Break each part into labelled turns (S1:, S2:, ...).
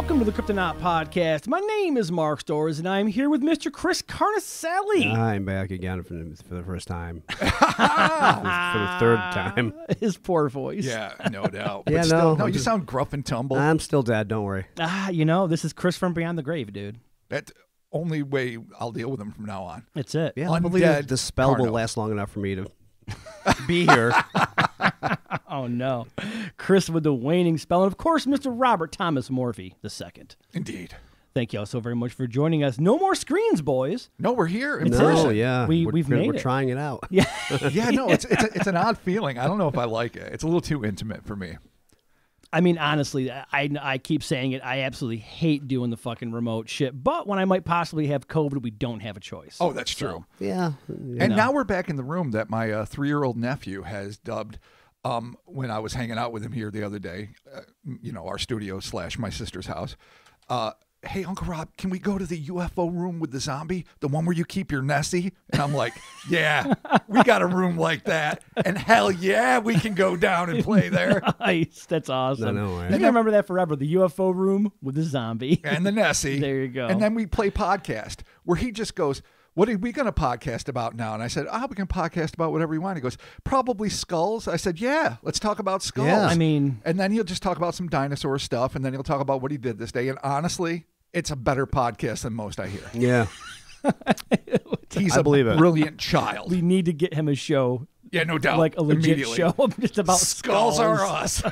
S1: welcome to the Cryptonaut podcast. My name is Mark Storrs, and I'm here with Mr. Chris Carnicelli.
S2: I'm back again for the first time. for the third time.
S1: His poor voice.
S3: Yeah, no doubt.
S2: Yeah,
S3: But still,
S2: no,
S3: you sound gruff and tumble.
S2: I'm still dead, don't worry.
S1: This is Chris from Beyond the Grave, dude.
S3: That's the only way I'll deal with him from now on.
S1: That's it.
S2: Yeah, I believe
S3: Undead
S2: the spell will
S3: Carno.
S2: last long enough for me to be here.
S1: Oh, no. Chris with the waning spell. And, of course, Mr. Robert Thomas Morphy II.
S3: Indeed.
S1: Thank you all so very much for joining us. No more screens, boys.
S3: No, we're here in
S2: No,
S3: person.
S2: yeah.
S1: We've made
S2: we're
S1: it.
S2: trying it out.
S1: Yeah.
S3: Yeah, no, it's an odd feeling. I don't know if I like it. It's a little too intimate for me.
S1: I mean, honestly, I keep saying it. I absolutely hate doing the fucking remote shit. But when I might possibly have COVID, we don't have a choice.
S3: Oh, that's true.
S2: Yeah.
S3: And now we're back in the room that my 3-year-old nephew has dubbed when I was hanging out with him here the other day, our studio / my sister's house. Hey, Uncle Rob, can we go to the UFO room with the zombie? The one where you keep your Nessie? And I'm like, yeah, we got a room like that. And hell yeah, we can go down and play there.
S1: Nice. That's awesome.
S2: I know, right?
S1: You can remember that forever. The UFO room with the zombie.
S3: And the Nessie.
S1: There you go.
S3: And then we play podcast where he just goes, what are we going to podcast about now? And I said, we can podcast about whatever you want. He goes, probably skulls. I said, yeah, let's talk about skulls.
S2: Yeah.
S1: I mean,
S3: And then he'll just talk about some dinosaur stuff, and then he'll talk about what he did this day. And honestly, it's a better podcast than most I hear.
S2: Yeah.
S3: He's
S2: I
S3: a
S2: believe it.
S3: brilliant child.
S1: we need to get him a show,
S3: Yeah, no doubt.
S1: like a legit
S3: Immediately.
S1: show just about
S3: Skulls are us.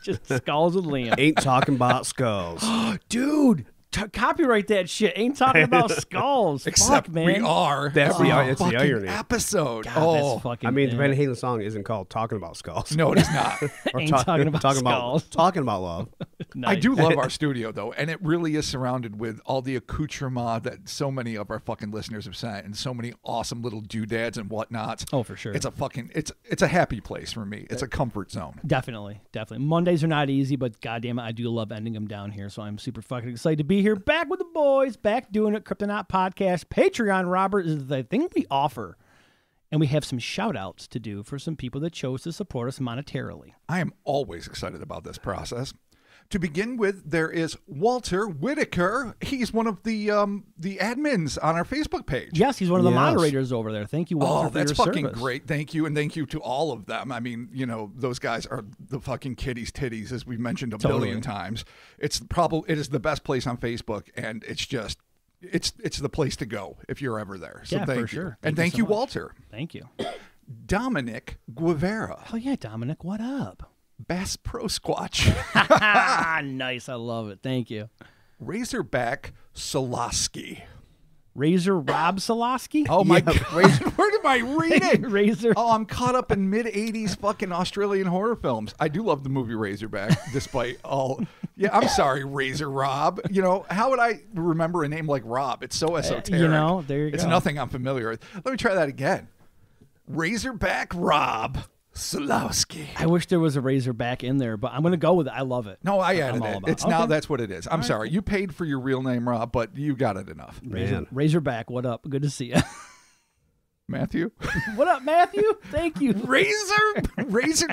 S1: Just skulls with Liam.
S2: Ain't talking about skulls.
S1: Dude, copyright that shit. Ain't talking about skulls.
S3: Except
S1: Fuck, man.
S3: we are.
S2: That's
S3: every
S2: the- it's the
S3: fucking
S2: irony.
S3: episode.
S1: God,
S3: oh,
S1: that's fucking
S2: I mean, the
S1: bad.
S2: Van Halen song isn't called Talking About Skulls.
S3: no, it is not.
S2: Or
S1: Ain't talking about skulls.
S2: Talking about love.
S3: I
S1: Nice.
S3: do love our studio, though, and it really is surrounded with all the accoutrement that so many of our fucking listeners have sent, and so many awesome little doodads and whatnots.
S1: Oh, for sure.
S3: It's a fucking it's a happy place for me. It's a comfort zone.
S1: Definitely. Mondays are not easy, but goddamn it, I do love ending them down here. So I'm super fucking excited to be here, back with the boys, back doing it. Cryptonaut podcast. Patreon, Robert, is the thing we offer. And we have some shout outs to do for some people that chose to support us monetarily.
S3: I am always excited about this process. To begin with, there is Walter Whitaker. He's one of the admins on our Facebook page.
S1: Yes, he's one of the
S2: Yes.
S1: moderators over there. Thank you, Walter,
S3: Oh,
S1: for
S3: that's
S1: your
S3: fucking
S1: service.
S3: great. Thank you, and thank you to all of them. I mean, those guys are the fucking kitties titties, as we've mentioned a billion times. It is the best place on Facebook, and it's just it's the place to go if you're ever there. So
S1: Yeah,
S3: thank
S1: for
S3: you.
S1: sure.
S3: And
S1: Thank
S3: thank
S1: you
S3: you,
S1: so much.
S3: Walter.
S1: Thank you.
S3: Dominic Guevara.
S1: Oh, yeah, Dominic, what up?
S3: Bass Pro Squatch.
S1: Nice. I love it. Thank you.
S3: Razorback Soloski.
S1: Razor Rob Solosky?
S3: Oh my God. Where did I read it?
S1: Razor.
S3: Oh, I'm caught up in mid-'80s fucking Australian horror films. I do love the movie Razorback, despite all... Yeah, I'm sorry, Razor Rob. How would I remember a name like Rob? It's so esoteric.
S1: there you
S3: It's
S1: go.
S3: nothing I'm familiar with. Let me try that again. Razorback Rob Solowski.
S1: I wish there was a Razorback in there, but I'm going to go with it. I love it.
S3: No, I added
S1: I'm all
S3: it.
S1: about
S3: It's
S1: it.
S3: now
S1: Okay.
S3: that's what it is. I'm sorry. You paid for your real name, Rob, but you got it enough.
S2: Man.
S1: Razorback, what up? Good to see you.
S3: Matthew?
S1: What up, Matthew? Thank you.
S3: Razor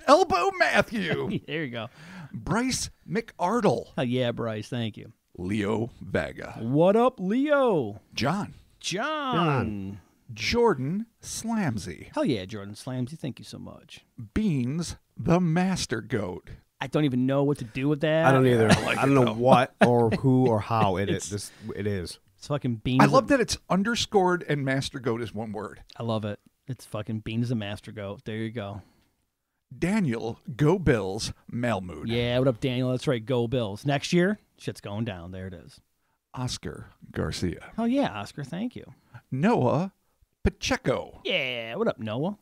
S3: Elbow Matthew.
S1: There you go.
S3: Bryce McArdle.
S1: Oh, yeah, Bryce. Thank you.
S3: Leo Vega.
S1: What up, Leo?
S3: John.
S1: John.
S3: Jordan Slamsy.
S1: Hell yeah, Jordan Slamsy. Thank you so much.
S3: Beans the Master Goat.
S1: I don't even know what to do with that.
S2: I don't either.
S3: like
S2: I don't
S3: it,
S2: know
S3: though.
S2: what or who or how it is. It is.
S1: It's fucking Beans.
S3: I love that it's underscored and Master Goat is one word.
S1: I love it. It's fucking Beans the Master Goat. There you go.
S3: Daniel Go Bills Malmood.
S1: Yeah, what up, Daniel? That's right. Go Bills. Next year, shit's going down. There it is.
S3: Oscar Garcia.
S1: Oh, yeah, Oscar. Thank you.
S3: Noah Pacheco.
S1: Yeah, what up, Noah?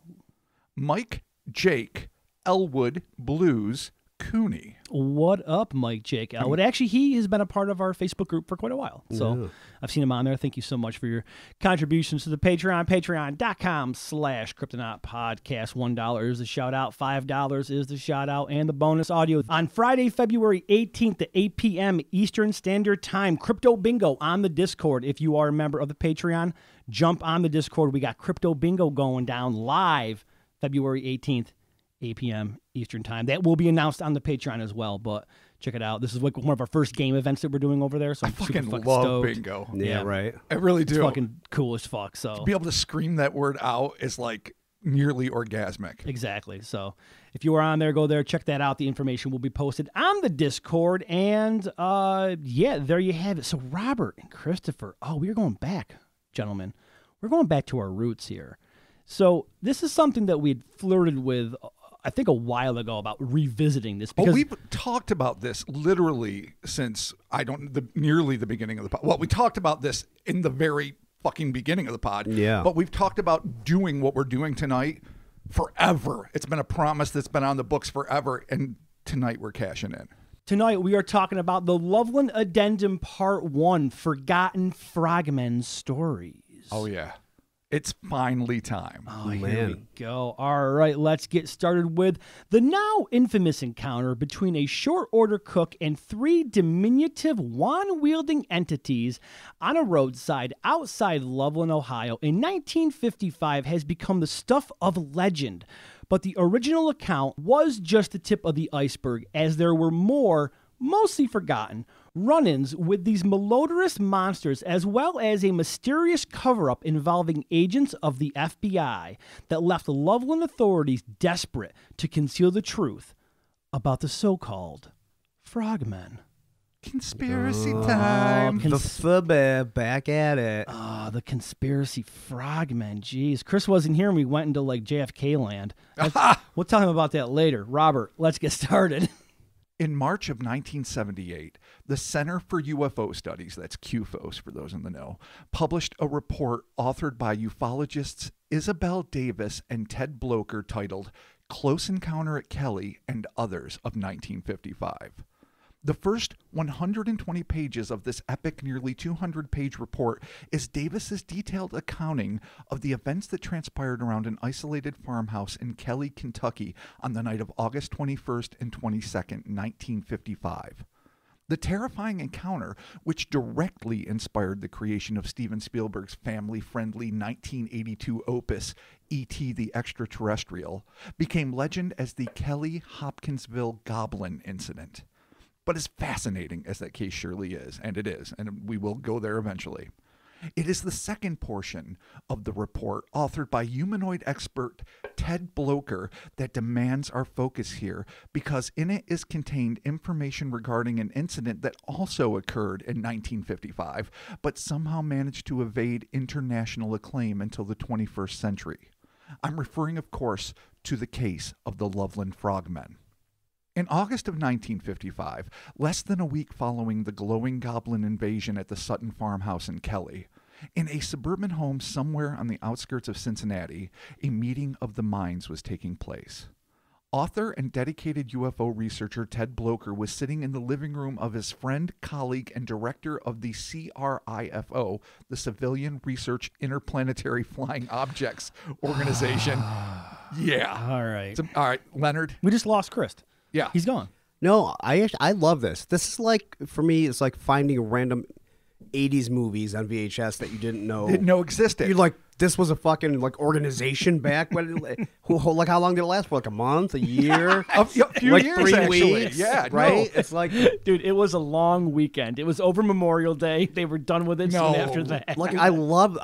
S3: Mike Jake Elwood Blues Cooney.
S1: What up, Mike Jake Elwood? Actually, he has been a part of our Facebook group for quite a while. So
S2: Yeah.
S1: I've seen him on there. Thank you so much for your contributions to the Patreon. Patreon.com/Cryptonaut Podcast. $1 is the shout out. $5 is the shout out and the bonus audio. On Friday, February 18th at 8 p.m. Eastern Standard Time, Crypto Bingo on the Discord. If you are a member of the Patreon, jump on the Discord. We got Crypto Bingo going down live February 18th. 8 p.m. Eastern Time. That will be announced on the Patreon as well, but Check it out. This is like one of our first game events that we're doing over there. So
S3: I
S1: I'm super
S3: fucking
S1: fucking
S3: love
S1: stoked.
S3: bingo.
S2: Yeah, right.
S3: I really do.
S1: It's fucking cool as fuck. So
S3: To be able to scream that word out is like nearly orgasmic.
S1: exactly. So if you are on there, go there, check that out. The information will be posted on the Discord. And yeah, there you have it. So Robert and Christopher, we are going back, gentlemen. We're going back to our roots here. So this is something that we had flirted with, I think, a while ago about revisiting this. Because
S3: we've talked about this literally since nearly the beginning of the pod. Well, we talked about this in the very fucking beginning of the pod.
S2: Yeah.
S3: But we've talked about doing what we're doing tonight forever. It's been a promise that's been on the books forever, and tonight we're cashing in.
S1: Tonight we are talking about the Loveland Addendum Part 1, Forgotten Frogmen Stories.
S3: Oh, yeah. It's finally time.
S1: Oh, here we go. All right, let's get started with the now infamous encounter between a short-order cook and 3 diminutive wand-wielding entities on a roadside outside Loveland, Ohio in 1955 has become the stuff of legend. But the original account was just the tip of the iceberg, as there were more, mostly forgotten, run-ins with these malodorous monsters, as well as a mysterious cover-up involving agents of the FBI that left the Loveland authorities desperate to conceal the truth about the so-called Frogmen.
S3: Conspiracy time.
S2: The Fubba back at it.
S1: The conspiracy Frogmen. Jeez. Chris wasn't here and we went into like JFK land. We'll tell him about that later. Robert, let's get started.
S3: In March of 1978, the Center for UFO Studies, that's QFOS for those in the know, published a report authored by ufologists Isabel Davis and Ted Blocher titled Close Encounter at Kelly and Others of 1955. The first 120 pages of this epic, nearly 200-page report is Davis's detailed accounting of the events that transpired around an isolated farmhouse in Kelly, Kentucky on the night of August 21st and 22nd, 1955. The terrifying encounter, which directly inspired the creation of Steven Spielberg's family-friendly 1982 opus, E.T. the Extraterrestrial, became legend as the Kelly-Hopkinsville Goblin Incident. But as fascinating as that case surely is, and it is, and we will go there eventually, it is the second portion of the report authored by humanoid expert Ted Blocher that demands our focus here, because in it is contained information regarding an incident that also occurred in 1955, but somehow managed to evade international acclaim until the 21st century. I'm referring, of course, to the case of the Loveland Frog Men. In August of 1955, less than a week following the glowing goblin invasion at the Sutton farmhouse in Kelly, in a suburban home somewhere on the outskirts of Cincinnati, a meeting of the minds was taking place. Author and dedicated UFO researcher Ted Blocher was sitting in the living room of his friend, colleague, and director of the CRIFO, the Civilian Research Interplanetary Flying Objects Organization. Yeah.
S1: All right.
S3: All right, Leonard.
S1: We just lost Chris.
S3: Yeah.
S1: He's gone.
S2: No, I love this. This is like, for me, it's like finding random 80s movies on VHS that you didn't know
S3: existed.
S2: You're like, this was a fucking like organization back when, like, how long did it last for? Like a month, a year,
S3: a few
S2: like
S3: years,
S2: 3
S3: actually.
S2: weeks,
S3: Yeah,
S2: right?
S3: no.
S2: It's like,
S1: Dude, it was a long weekend. It was over Memorial Day. They were done with it soon after that.
S2: like I love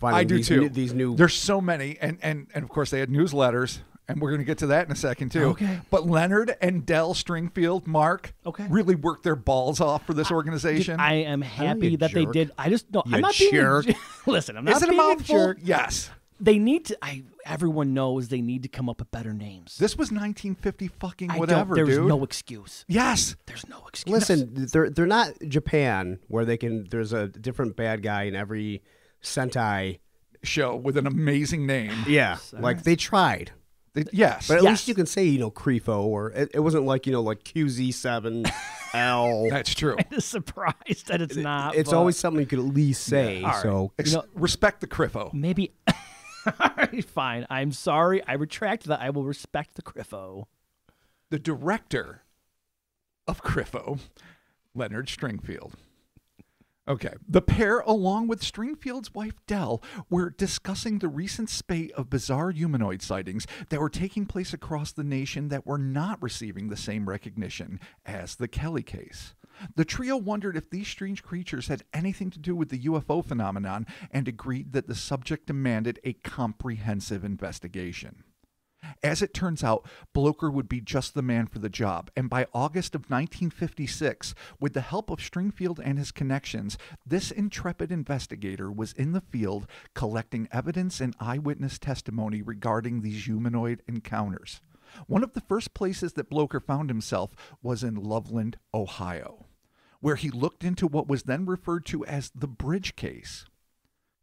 S2: finding
S3: I do
S2: these
S3: too.
S2: these new.
S3: There's so many, and of course they had newsletters, and we're going to get to that in a second too.
S1: Okay.
S3: But Leonard and Del Stringfield, Mark, really worked their balls off for this organization.
S1: Dude, I am happy
S2: you
S1: that they
S2: jerk.
S1: did. I just no.
S2: You
S1: I'm not
S2: jerk.
S1: being a, listen. I'm not
S3: Is it a
S1: being a
S3: mouthful?
S1: jerk.
S3: Yes.
S1: They need to. Everyone knows they need to come up with better names.
S3: This was 1950 fucking whatever,
S1: There's
S3: dude.
S1: no excuse.
S3: Yes.
S1: There's no excuse.
S2: Listen, they're not Japan where they can. There's a different bad guy in every Sentai
S3: Show with an amazing name.
S2: Yeah, like they tried.
S3: Yes.
S2: But at least you can say, CRIFO, or it wasn't like, like QZ7L.
S3: That's true.
S1: I'm surprised that it's not.
S2: It's
S1: but
S2: always something you could at least say.
S1: Yeah,
S2: so
S3: Respect the CRIFO.
S1: maybe. All right, fine. I'm sorry. I retract that. I will respect the CRIFO.
S3: The director of CRIFO, Leonard Stringfield, Okay. The pair, along with Stringfield's wife Dell, were discussing the recent spate of bizarre humanoid sightings that were taking place across the nation that were not receiving the same recognition as the Kelly case. The trio wondered if these strange creatures had anything to do with the UFO phenomenon and agreed that the subject demanded a comprehensive investigation. As it turns out, Blocher would be just the man for the job, and by August of 1956, with the help of Stringfield and his connections, this intrepid investigator was in the field collecting evidence and eyewitness testimony regarding these humanoid encounters. One of the first places that Blocher found himself was in Loveland, Ohio, where he looked into what was then referred to as the Bridge case.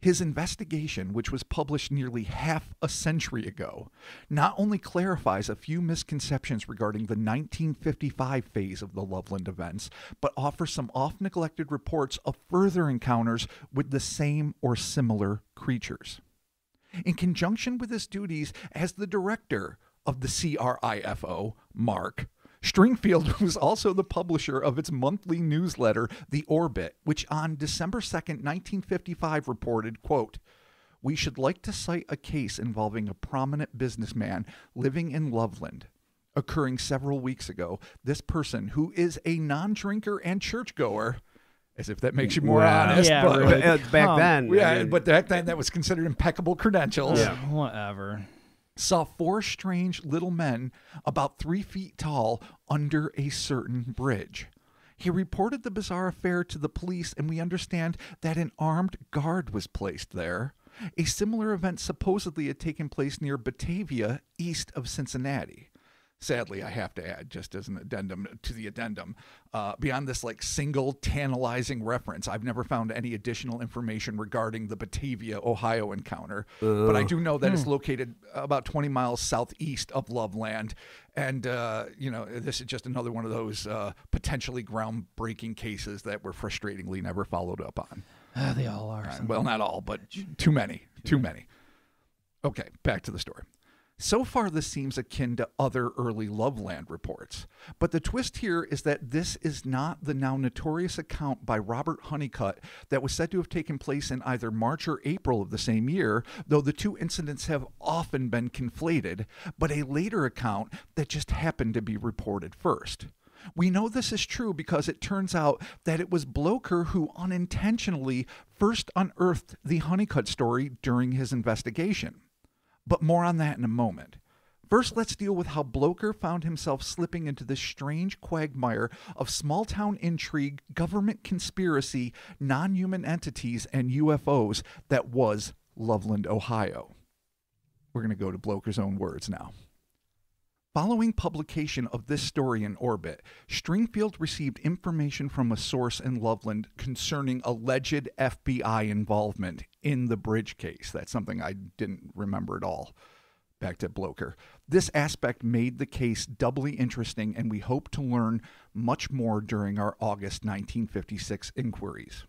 S3: His investigation, which was published nearly half a century ago, not only clarifies a few misconceptions regarding the 1955 phase of the Loveland events, but offers some oft-neglected reports of further encounters with the same or similar creatures. In conjunction with his duties as the director of the CRIFO, Mark, Stringfield was also the publisher of its monthly newsletter, The Orbit, which on December 2nd, 1955 reported, quote, "We should like to cite a case involving a prominent businessman living in Loveland. Occurring several weeks ago, this person, who is a non-drinker and churchgoer," as if that makes you more honest.
S1: Yeah,
S3: but,
S1: really.
S2: Back then.
S3: yeah,
S2: I mean,
S3: but back then that was considered impeccable credentials.
S1: Yeah. Whatever.
S3: Saw four strange little men about 3 feet tall under a certain bridge. He reported the bizarre affair to the police, and we understand that an armed guard was placed there. A similar event supposedly had taken place near Batavia, east of Cincinnati. Sadly, I have to add, just as an addendum to the addendum, beyond this single tantalizing reference, I've never found any additional information regarding the Batavia, Ohio encounter. But I do know that it's located about 20 miles southeast of Loveland. And, this is just another one of those potentially groundbreaking cases that were frustratingly never followed up on.
S1: They all are.
S3: Well, not all, but too many. Too many. Okay, back to the story. So far, this seems akin to other early Loveland reports. But the twist here is that this is not the now notorious account by Robert Honeycutt that was said to have taken place in either March or April of the same year, though the two incidents have often been conflated, but a later account that just happened to be reported first. We know this is true because it turns out that it was Blocher who unintentionally first unearthed the Honeycutt story during his investigation. But more on that in a moment. First, let's deal with how Blocher found himself slipping into this strange quagmire of small-town intrigue, government conspiracy, non-human entities, and UFOs that was Loveland, Ohio. We're going to go to Blocher's own words now. Following publication of this story in Orbit, Stringfield received information from a source in Loveland concerning alleged FBI involvement in the Bridge case. That's something I didn't remember at all. Back to Blocher. This aspect made the case doubly interesting, and we hope to learn much more during our August 1956 inquiries.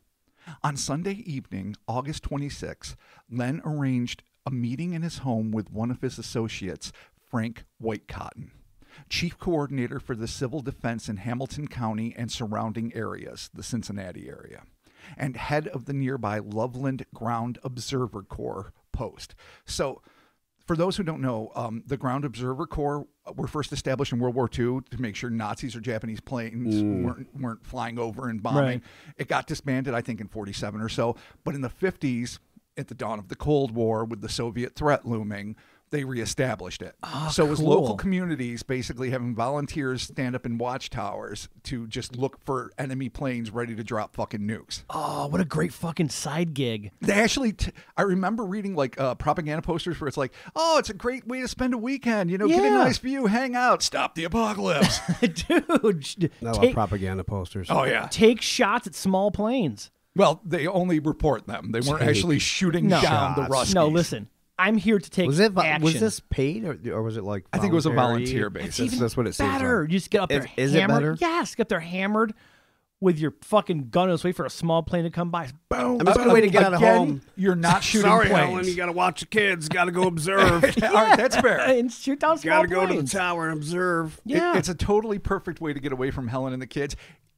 S3: On Sunday evening, August 26, Len arranged a meeting in his home with one of his associates, Frank Whitecotton, chief coordinator for the civil defense in Hamilton County and surrounding areas, the Cincinnati area, and head of the nearby Loveland Ground Observer Corps post. So, for those who don't know, the Ground Observer Corps were first established in World War II to make sure Nazis or Japanese planes weren't flying over and bombing. Right. It got disbanded, I think, in 1947 or so. But in the 1950s, at the dawn of the Cold War, with the Soviet threat looming, they reestablished it. So it was local communities basically having volunteers stand up in watchtowers to just look for enemy planes ready to drop fucking nukes.
S1: Oh, what a great fucking side gig.
S3: They actually, I remember reading propaganda posters where it's like, oh, it's a great way to spend a weekend. Get a nice view, hang out, stop the apocalypse.
S1: Dude.
S2: I love propaganda posters.
S3: Oh, yeah.
S1: Take shots at small planes.
S3: Well, they only report them. They weren't actually shooting down the Ruskies.
S1: No, listen. I'm here to take action.
S2: Was this paid or was it like voluntary?
S3: I think it was a volunteer basis.
S2: That's what it seems
S1: better.
S2: like.
S1: You just get up there
S2: Is
S1: hammered.
S2: it better?
S1: Yes, get there hammered with your fucking gun and just wait for a small plane to come by. Boom.
S2: I'm just going to wait to get out of home.
S3: You're not shooting
S2: Sorry,
S3: planes.
S2: Helen, you got to watch the kids. Got to go observe.
S3: All right, that's fair.
S1: And shoot down small
S2: Got to go
S1: planes.
S2: to the tower and observe.
S1: Yeah.
S3: It's a totally perfect way to get away from Helen and the kids.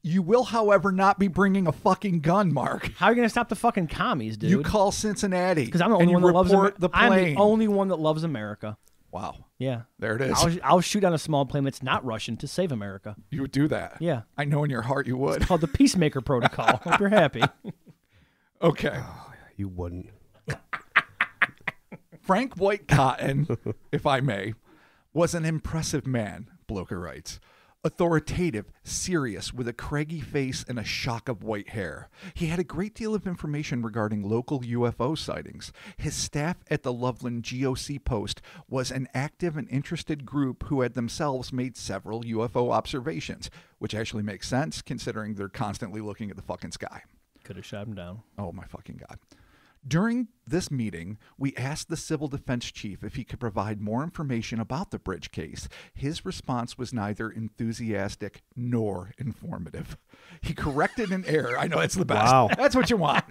S3: You will, however, not be bringing a fucking gun, Mark.
S1: How are you going to stop the fucking commies, dude?
S3: You call Cincinnati.
S1: Because I'm the only one that loves America.
S3: I'm
S1: the only one that loves America.
S3: Wow.
S1: Yeah.
S3: There it is.
S1: I'll shoot on a small plane that's not Russian to save America.
S3: You would do that.
S1: Yeah.
S3: I know in your heart you would.
S1: It's called the Peacemaker Protocol. Hope you're happy.
S3: Okay.
S2: Oh, you wouldn't.
S3: Frank White Cotton, if I may, was an impressive man, Bloker writes. Authoritative, serious, with a craggy face and a shock of white hair. He had a great deal of information regarding local UFO sightings. His staff at the Loveland GOC post was an active and interested group who had themselves made several UFO observations, which actually makes sense considering they're constantly looking at the fucking sky.
S1: Could have shot him down.
S3: Oh, my fucking God. During this meeting, we asked the civil defense chief if he could provide more information about the bridge case. His response was neither enthusiastic nor informative. He corrected an error. I know, that's the best.
S2: Wow.
S3: That's what you want.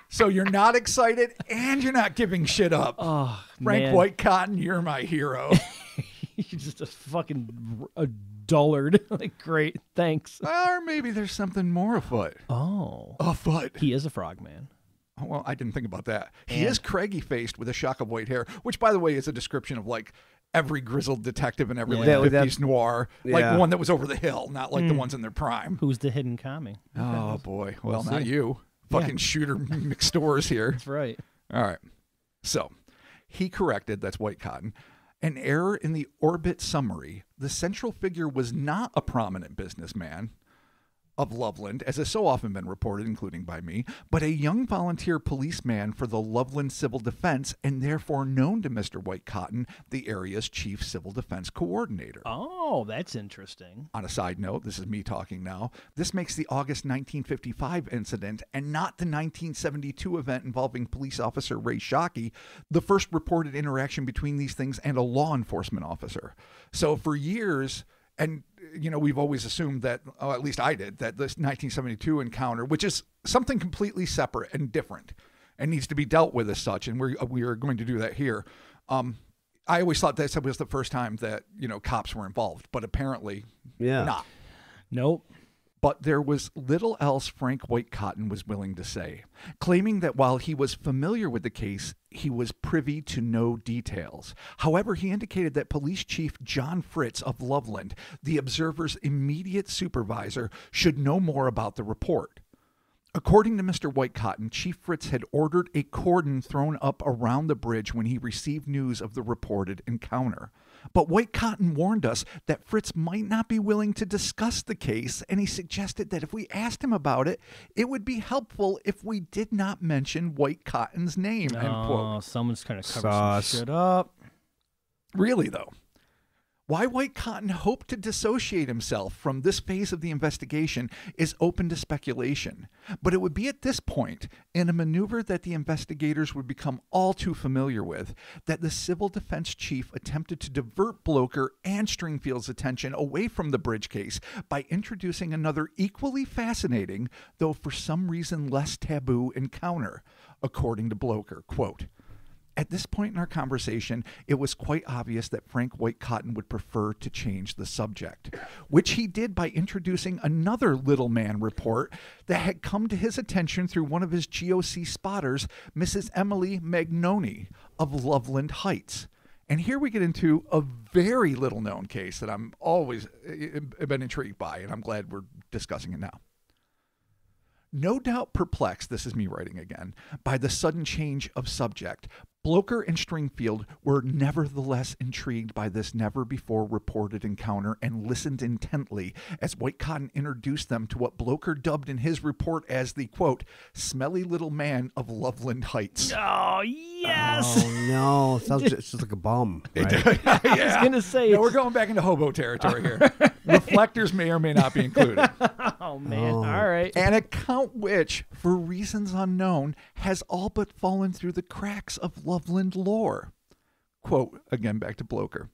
S3: So you're not excited and you're not giving shit up.
S1: Oh,
S3: Frank
S1: man.
S3: White Cotton, you're my hero.
S1: You're just a dullard. Like, great, thanks.
S3: Or maybe there's something more afoot.
S1: Oh.
S3: Afoot.
S1: He is a frogman.
S3: Oh, well, I didn't think about that. He is craggy-faced with a shock of white hair, which, by the way, is a description of, like, every grizzled detective in every like, 50s noir. Like the one that was over the hill, not like the ones in their prime.
S1: Who's the hidden commie?
S3: Oh, boy. Well,
S1: We'll
S3: not
S1: see.
S3: you. Fucking shooter McStores here.
S1: That's right.
S3: All right. So, he corrected, that's White Cotton, an error in the orbit summary. The central figure was not a prominent businessman of Loveland, as has so often been reported, including by me, but a young volunteer policeman for the Loveland Civil Defense and therefore known to Mr. White Cotton, the area's chief civil defense coordinator.
S1: Oh, that's interesting.
S3: On a side note, this is me talking now, this makes the August 1955 incident and not the 1972 event involving police officer Ray Shockey, the first reported interaction between these things and a law enforcement officer. So for years, and, you know, we've always assumed that, at least I did, that this 1972 encounter, which is something completely separate and different and needs to be dealt with as such, and we are going to do that here. I always thought that was the first time that, you know, cops were involved, but apparently not.
S1: Nope.
S3: But there was little else Frank White Cotton was willing to say, claiming that while he was familiar with the case, he was privy to no details. However, he indicated that Police Chief John Fritz of Loveland, the Observer's immediate supervisor, should know more about the report. According to Mr. White Cotton, Chief Fritz had ordered a cordon thrown up around the bridge when he received news of the reported encounter. But White Cotton warned us that Fritz might not be willing to discuss the case, and he suggested that if we asked him about it, it would be helpful if we did not mention White Cotton's name, end
S1: Oh,
S3: quote.
S1: someone's trying to cover some shit up.
S3: Really, though? Why White Cotton hoped to dissociate himself from this phase of the investigation is open to speculation. But it would be at this point, in a maneuver that the investigators would become all too familiar with, that the civil defense chief attempted to divert Bloker and Stringfield's attention away from the bridge case by introducing another equally fascinating, though for some reason less taboo, encounter. According to Bloker, quote, "At this point in our conversation, it was quite obvious that Frank White Cotton would prefer to change the subject, which he did by introducing another little man report that had come to his attention through one of his GOC spotters, Mrs. Emily Magnoni of Loveland Heights." And here we get into a very little known case that I'm always been intrigued by, and I'm glad we're discussing it now. No doubt perplexed, this is me writing again, by the sudden change of subject, Bloker and Stringfield were nevertheless intrigued by this never-before reported encounter and listened intently as White Cotton introduced them to what Bloker dubbed in his report as the, quote, "smelly little man of Loveland Heights."
S1: Oh, yes.
S2: Oh, no. Sounds just like a bum. Right?
S1: I was going to say.
S3: No, we're going back into hobo territory here. Reflectors may or may not be included.
S1: Oh, man. All right.
S3: An account which, for reasons unknown, has all but fallen through the cracks of Loveland lore. Quote, again back to Bloker.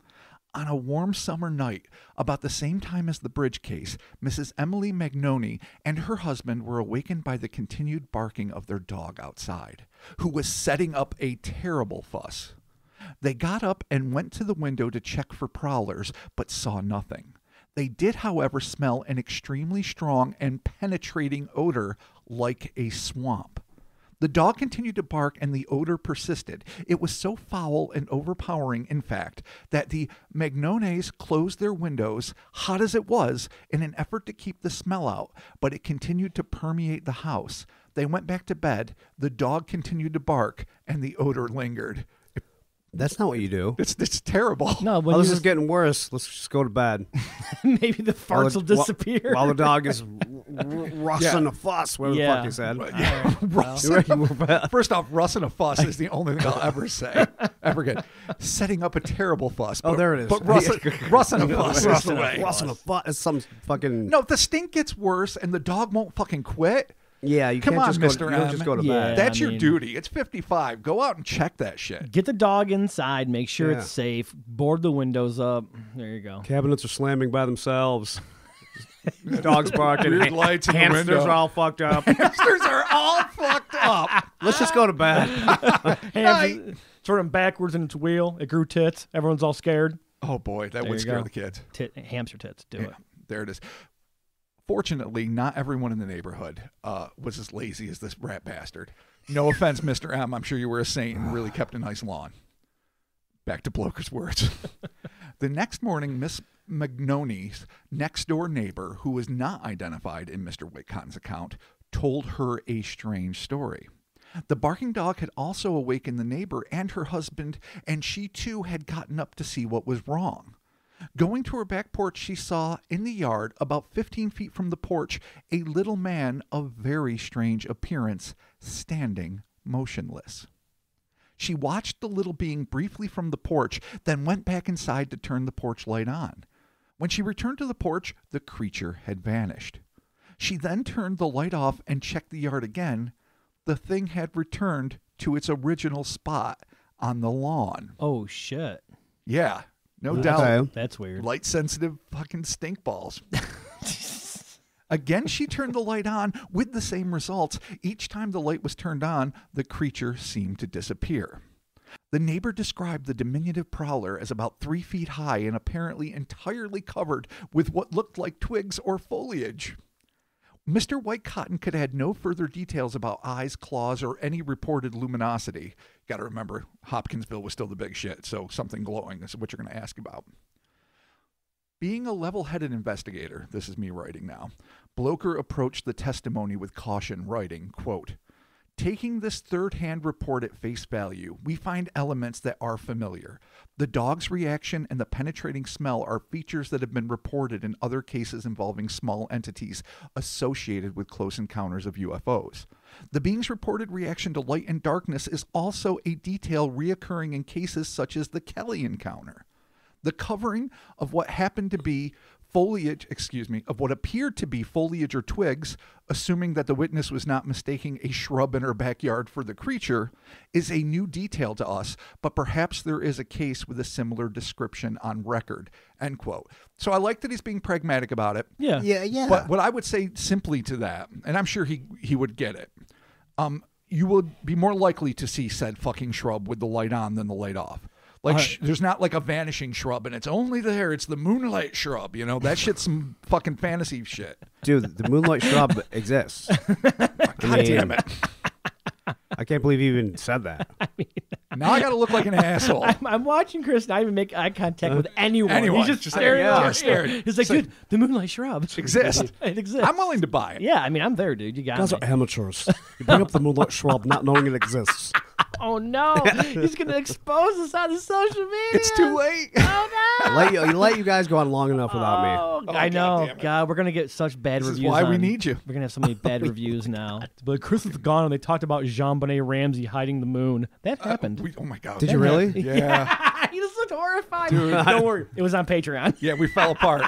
S3: "On a warm summer night, about the same time as the bridge case, Mrs. Emily Magnoni and her husband were awakened by the continued barking of their dog outside, who was setting up a terrible fuss. They got up and went to the window to check for prowlers, but saw nothing. They did, however, smell an extremely strong and penetrating odor like a swamp. The dog continued to bark and the odor persisted. It was so foul and overpowering, in fact, that the Magnones closed their windows, hot as it was, in an effort to keep the smell out, but it continued to permeate the house. They went back to bed, the dog continued to bark, and the odor lingered.
S2: That's not what you do.
S3: It's terrible.
S1: No, when
S2: Oh, this
S1: you
S2: is getting worse. Let's just go to bed.
S1: maybe the farts will disappear.
S2: While the dog is russing a fuss, whatever the fuck he said.
S3: Yeah. First off, russing a fuss is the only thing I'll ever say. Ever again. Setting up a terrible fuss. But,
S2: there it is.
S3: But russing a fuss is the way.
S2: Russing a fuss is some fucking...
S3: No, the stink gets worse and the dog won't fucking quit.
S2: Yeah, you
S3: Come
S2: can't
S3: on,
S2: just
S3: Mr.
S2: go, you
S3: M.
S2: don't just go to
S1: Yeah.
S2: bed.
S3: That's
S1: I
S3: your
S1: mean-
S3: duty. It's 55. Go out and check that shit.
S1: Get the dog inside, make sure
S2: Yeah.
S1: it's safe, board the windows up. There you go.
S2: Cabinets are slamming by themselves. Dogs barking.
S3: Weird lights in the
S2: Hamsters
S3: window.
S2: are all fucked up.
S3: Hamsters are all fucked up.
S2: Let's just go to bed.
S1: Hamster, turning backwards in its wheel. It grew tits. Everyone's all scared.
S3: Oh boy, that
S1: There
S3: would
S1: you
S3: scare
S1: go.
S3: the kids.
S1: Hamster tits. Do it.
S3: There it is. Fortunately, not everyone in the neighborhood was as lazy as this rat bastard. No offense, Mr. M. I'm sure you were a saint and really kept a nice lawn. Back to Bloker's words. The next morning, Miss Magnone's next-door neighbor, who was not identified in Mr. Whitecotton's account, told her a strange story. The barking dog had also awakened the neighbor and her husband, and she too had gotten up to see what was wrong. Going to her back porch, she saw in the yard, about 15 feet from the porch, a little man of very strange appearance, standing motionless. She watched the little being briefly from the porch, then went back inside to turn the porch light on. When she returned to the porch, the creature had vanished. She then turned the light off and checked the yard again. The thing had returned to its original spot on the lawn.
S1: Oh, shit.
S3: Yeah. No
S2: Okay.
S3: doubt.
S1: That's weird.
S3: Light sensitive fucking stink balls. Again, she turned the light on with the same results. Each time the light was turned on, the creature seemed to disappear. The neighbor described the diminutive prowler as about 3 feet high and apparently entirely covered with what looked like twigs or foliage. Mr. Whitecotton could add no further details about eyes, claws, or any reported luminosity. Got to remember, Hopkinsville was still the big shit, so something glowing is what you're going to ask about. Being a level-headed investigator, this is me writing now, Bloker approached the testimony with caution, writing, quote, "Taking this third-hand report at face value, we find elements that are familiar. The dog's reaction and the penetrating smell are features that have been reported in other cases involving small entities associated with close encounters of UFOs. The being's reported reaction to light and darkness is also a detail reoccurring in cases such as the Kelly encounter. The covering of what happened to be foliage, of what appeared to be foliage or twigs, assuming that the witness was not mistaking a shrub in her backyard for the creature, is a new detail to us, but perhaps there is a case with a similar description on record." End quote. So I like that he's being pragmatic about it.
S1: Yeah.
S2: Yeah.
S3: But what I would say simply to that, and I'm sure he would get it, you would be more likely to see said fucking shrub with the light on than the light off. Like, there's not like a vanishing shrub and it's only there. It's the moonlight shrub. You know, that shit's some fucking fantasy shit.
S2: Dude, the moonlight shrub exists.
S3: God damn it.
S2: I can't believe you even said that.
S3: Now I got to look like an asshole.
S1: I'm watching Chris not even make eye contact with anyone.
S3: Anyone.
S1: He's just
S3: Just
S1: staring.
S3: yeah,
S1: over
S3: staring.
S1: here. He's like, dude, the moonlight shrubs
S3: Exist.
S1: It exists.
S3: I'm willing to buy it.
S1: Yeah, I mean, I'm there, dude. You got
S2: You guys
S1: me.
S2: are amateurs. You bring up the moonlight shrub not knowing it exists.
S1: Oh no, he's gonna expose us on the social media.
S3: It's too late.
S1: Oh no.
S2: Let you guys go on long enough without me.
S1: Oh, I know.
S3: God damn it.
S1: God, we're gonna get such bad
S3: This
S1: reviews.
S3: is why we
S1: on-
S3: need you.
S1: We're gonna have so many bad reviews now. But Chris is gone, and they talked about Jean-Bonnet Ramsey hiding the moon. That happened.
S3: Oh my God.
S2: Did you really?
S3: Yeah.
S1: He just looked horrified.
S3: Dude.
S1: Don't worry, it was on Patreon.
S3: Yeah, we fell apart.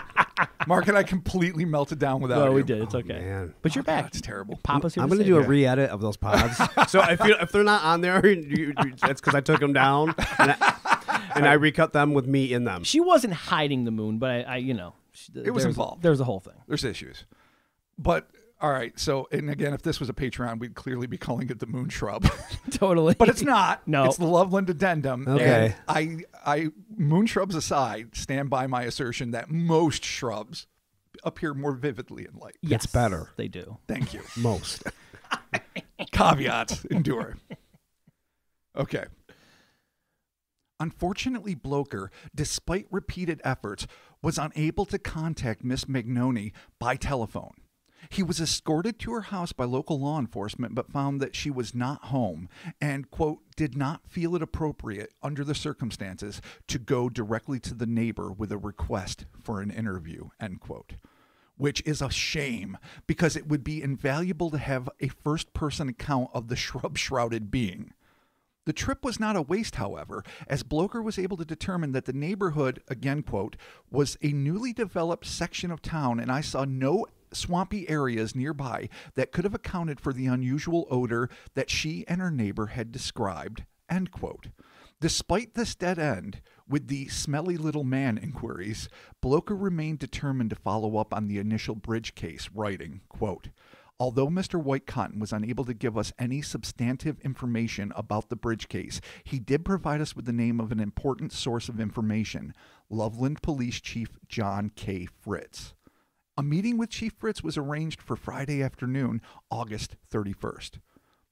S3: Mark and I completely melted down without
S1: No,
S3: you.
S1: we did. It's okay.
S2: man.
S1: But you're back.
S3: That's terrible.
S1: Papa's here.
S2: I'm
S1: to
S2: going to
S1: save
S2: do a
S1: you.
S2: re-edit of those pods. So if they're not on there, that's because I took them down and I recut them with me in them.
S1: She wasn't hiding the moon, but I
S3: It was involved.
S1: There's a whole thing.
S3: There's issues. But All right. So, and again, if this was a Patreon, we'd clearly be calling it the Moon Shrub.
S1: Totally.
S3: But it's not.
S1: No.
S3: It's the Loveland Addendum.
S2: Okay.
S3: And I, moon shrubs aside, stand by my assertion that most shrubs appear more vividly in light.
S1: Yes,
S2: It's better.
S1: They do.
S3: Thank you.
S2: Most.
S3: Caveats endure. Okay. Unfortunately, Blocher, despite repeated efforts, was unable to contact Miss Magnoni by telephone. He was escorted to her house by local law enforcement, but found that she was not home and, quote, did not feel it appropriate under the circumstances to go directly to the neighbor with a request for an interview, end quote. Which is a shame, because it would be invaluable to have a first-person account of the shrub-shrouded being. The trip was not a waste, however, as Blocher was able to determine that the neighborhood, again, quote, was a newly developed section of town, and I saw no swampy areas nearby that could have accounted for the unusual odor that she and her neighbor had described, end quote. Despite this dead end with the smelly little man inquiries, Blocher remained determined to follow up on the initial bridge case, writing, quote, although Mr. Whitecotton was unable to give us any substantive information about the bridge case, he did provide us with the name of an important source of information, Loveland Police Chief John K. Fritz. A meeting with Chief Fritz was arranged for Friday afternoon, August 31st.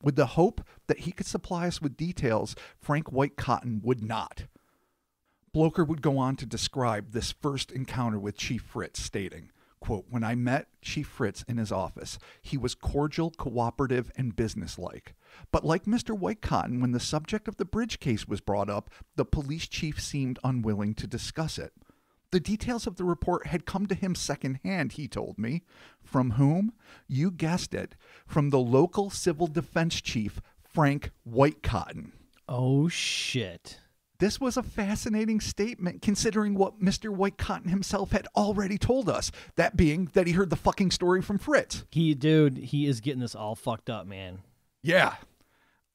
S3: With the hope that he could supply us with details Frank Whitecotton would not. Blocher would go on to describe this first encounter with Chief Fritz, stating, quote, when I met Chief Fritz in his office, he was cordial, cooperative, and businesslike. But like Mr. Whitecotton, when the subject of the bridge case was brought up, the police chief seemed unwilling to discuss it. The details of the report had come to him secondhand, he told me. From whom? You guessed it. From the local civil defense chief, Frank Whitecotton.
S1: Oh, shit.
S3: This was a fascinating statement considering what Mr. Whitecotton himself had already told us. That being that he heard the fucking story from Fritz.
S1: He is getting this all fucked up, man.
S3: Yeah.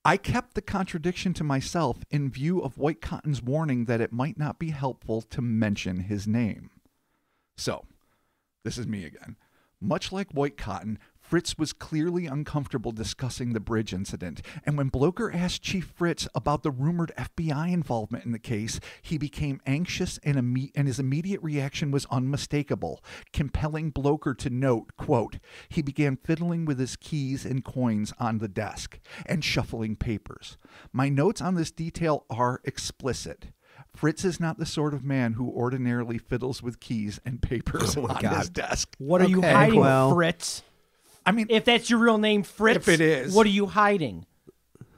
S3: I kept the contradiction to myself in view of Whitecotton's warning that it might not be helpful to mention his name. So, this is me again. Much like Whitecotton, Fritz was clearly uncomfortable discussing the bridge incident, and when Blocher asked Chief Fritz about the rumored FBI involvement in the case, he became anxious and his immediate reaction was unmistakable, compelling Blocher to note, quote, he began fiddling with his keys and coins on the desk and shuffling papers. My notes on this detail are explicit. Fritz is not the sort of man who ordinarily fiddles with keys and papers on his desk.
S1: What are you hiding, Fritz?
S3: I mean,
S1: if that's your real name, Fritz,
S3: if it is,
S1: what are you hiding?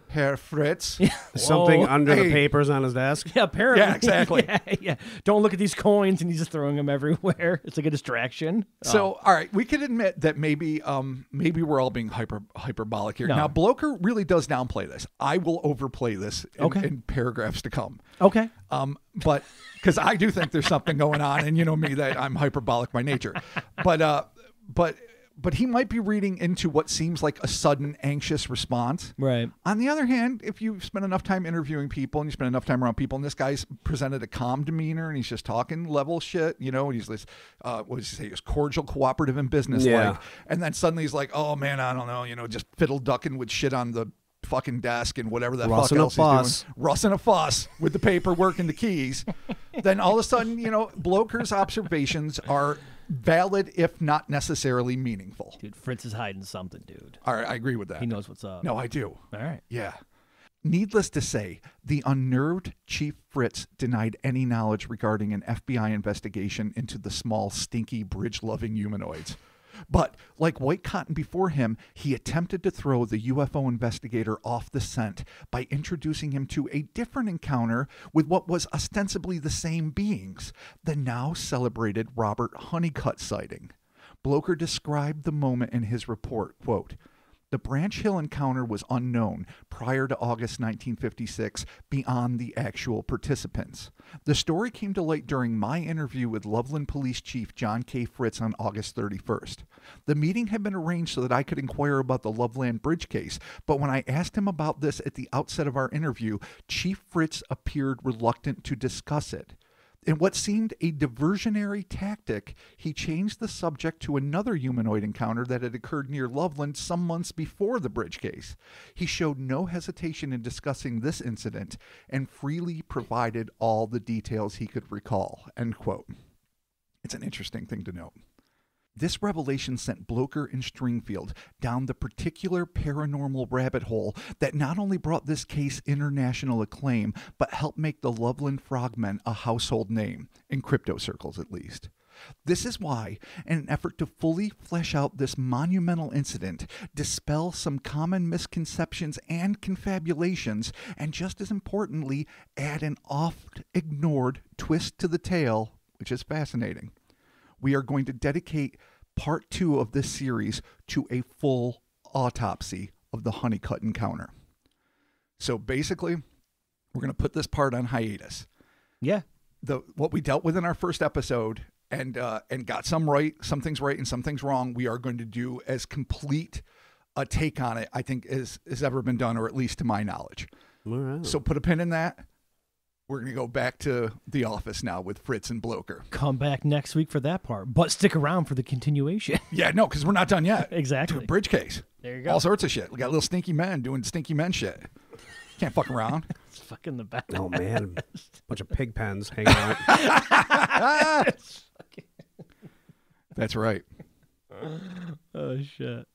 S3: Herr Fritz.
S2: Something under the papers on his desk?
S1: Yeah, apparently.
S3: Yeah, exactly.
S1: yeah. Don't look at these coins, and he's just throwing them everywhere. It's like a distraction.
S3: So, all right, we can admit that maybe we're all being hyperbolic here.
S1: No.
S3: Now, Blocher really does downplay this. I will overplay this in paragraphs to come.
S1: Okay.
S3: But because I do think there's something going on, and you know me that I'm hyperbolic by nature. But he might be reading into what seems like a sudden anxious response.
S1: Right.
S3: On the other hand, if you spend enough time interviewing people and you spend enough time around people, and this guy's presented a calm demeanor and he's just talking level shit, you know, and he's this, what does he say? He's cordial, cooperative, and businesslike.
S2: Yeah.
S3: And then suddenly he's like, oh man, I don't know, you know, just fiddle ducking with shit on the fucking desk and whatever that fuck else he's doing. Russing a fuss with the paperwork and the keys. Then all of a sudden, you know, Blocher's observations are valid, if not necessarily meaningful.
S1: Dude, Fritz is hiding something, dude.
S3: All right, I agree with that.
S1: He knows what's up.
S3: No, I do.
S1: All right.
S3: Yeah. Needless to say, the unnerved Chief Fritz denied any knowledge regarding an FBI investigation into the small, stinky, bridge-loving humanoids. But, like Whitecotton before him, he attempted to throw the UFO investigator off the scent by introducing him to a different encounter with what was ostensibly the same beings, the now celebrated Robert Honeycutt sighting. Blocher described the moment in his report, quote, the Branch Hill encounter was unknown prior to August 1956 beyond the actual participants. The story came to light during my interview with Loveland Police Chief John K. Fritz on August 31st. The meeting had been arranged so that I could inquire about the Loveland Bridge case, but when I asked him about this at the outset of our interview, Chief Fritz appeared reluctant to discuss it. In what seemed a diversionary tactic, he changed the subject to another humanoid encounter that had occurred near Loveland some months before the bridge case. He showed no hesitation in discussing this incident and freely provided all the details he could recall. End quote. It's an interesting thing to note. This revelation sent Blocher and Stringfield down the particular paranormal rabbit hole that not only brought this case international acclaim, but helped make the Loveland Frog Men a household name, in crypto circles at least. This is why, in an effort to fully flesh out this monumental incident, dispel some common misconceptions and confabulations, and just as importantly, add an oft-ignored twist to the tale, which is fascinating, we are going to dedicate part 2 of this series to a full autopsy of the Honeycutt encounter. So basically, we're going to put this part on hiatus.
S1: Yeah.
S3: What we dealt with in our first episode and got some right, some things right, and some things wrong, we are going to do as complete a take on it, I think, as ever been done, or at least to my knowledge.
S2: All right.
S3: So put a pin in that. We're going to go back to the office now with Fritz and Blocher.
S1: Come back next week for that part, but stick around for the continuation.
S3: Yeah, no, because we're not done yet.
S1: Exactly.
S3: Bridge case.
S1: There you go.
S3: All sorts of shit. We got little stinky men doing stinky men shit. Can't fuck around.
S1: It's fucking the best.
S2: Oh, man. Bunch of pig pens hanging out.
S3: That's right.
S1: Oh, shit.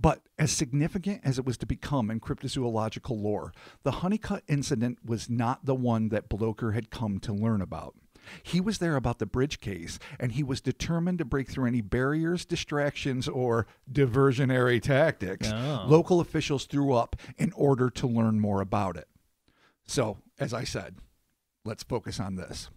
S3: But as significant as it was to become in cryptozoological lore, the Honeycutt incident was not the one that Blocher had come to learn about. He was there about the bridge case, and he was determined to break through any barriers, distractions, or diversionary tactics local officials threw up in order to learn more about it. So, as I said, let's focus on this.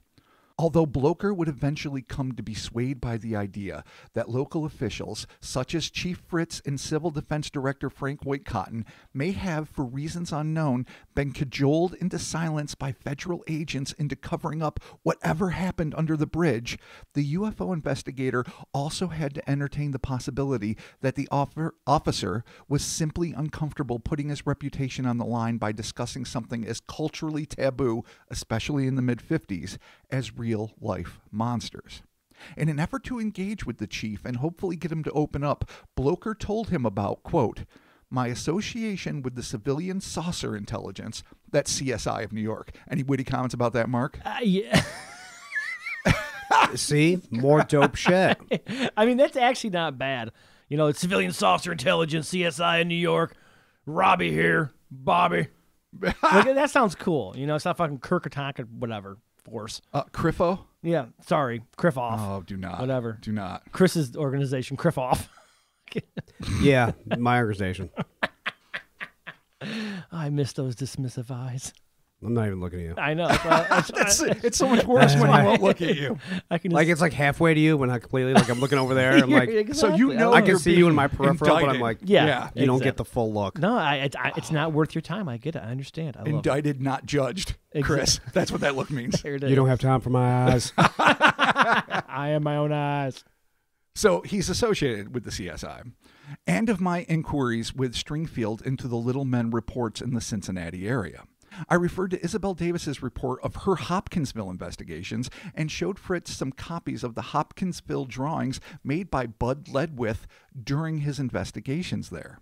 S3: Although Blocher would eventually come to be swayed by the idea that local officials, such as Chief Fritz and Civil Defense Director Frank Whitecotton, may have, for reasons unknown, been cajoled into silence by federal agents into covering up whatever happened under the bridge, the UFO investigator also had to entertain the possibility that the officer was simply uncomfortable putting his reputation on the line by discussing something as culturally taboo, especially in the mid-50s, as real-life monsters. In an effort to engage with the chief and hopefully get him to open up, Blocher told him about, quote, my association with the civilian saucer intelligence, that's CSI of New York. Any witty comments about that, Mark?
S1: Yeah.
S2: See? More dope shit.
S1: I mean, that's actually not bad. You know, it's civilian saucer intelligence, CSI in New York, Robbie here, Bobby. Like, that sounds cool. You know, it's not fucking Kirkatonk or whatever force.
S3: Criffo?
S1: Yeah, sorry, Criff off.
S3: Oh, do not.
S1: Whatever.
S3: Do not.
S1: Chris's organization, Criff off.
S2: Yeah, my organization.
S1: I miss those dismissive eyes.
S2: I'm not even looking at you.
S1: I know.
S3: It's so much worse when I won't look at you.
S1: I can just,
S2: Like, it's like halfway to you when I completely, like, I'm looking over there. I'm like,
S1: exactly.
S3: So you know
S2: I can
S3: you're
S2: see you in
S3: being
S2: my peripheral, but I'm like,
S1: yeah,
S2: you don't get the full look.
S1: No, it's not worth your time. I get it. I understand. I love
S3: Indicted, not judged. Chris, that's what that look means.
S1: it. There it is.
S2: You don't have time for my eyes.
S1: I am my own eyes.
S3: So he's associated with the CSI. And of my inquiries with Stringfield into the Little Men reports in the Cincinnati area. I referred to Isabel Davis's report of her Hopkinsville investigations and showed Fritz some copies of the Hopkinsville drawings made by Bud Ledwith during his investigations there.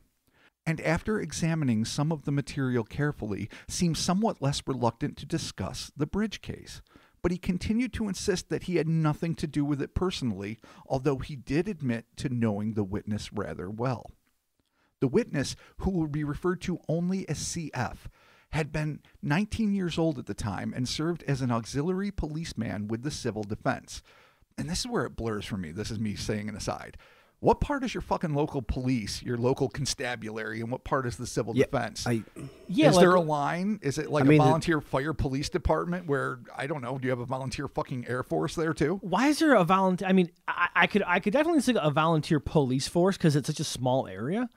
S3: And after examining some of the material carefully, seemed somewhat less reluctant to discuss the bridge case. But he continued to insist that he had nothing to do with it personally, although he did admit to knowing the witness rather well. The witness, who would be referred to only as CF, had been 19 years old at the time and served as an auxiliary policeman with the civil defense. And this is where it blurs for me. This is me saying an aside. What part is your fucking local police, your local constabulary, and what part is the civil defense? Is there a line? Is it like a volunteer fire police department where, I don't know, do you have a volunteer fucking Air Force there too?
S1: Why is there a volunteer? I mean, I could definitely see a volunteer police force because it's such a small area.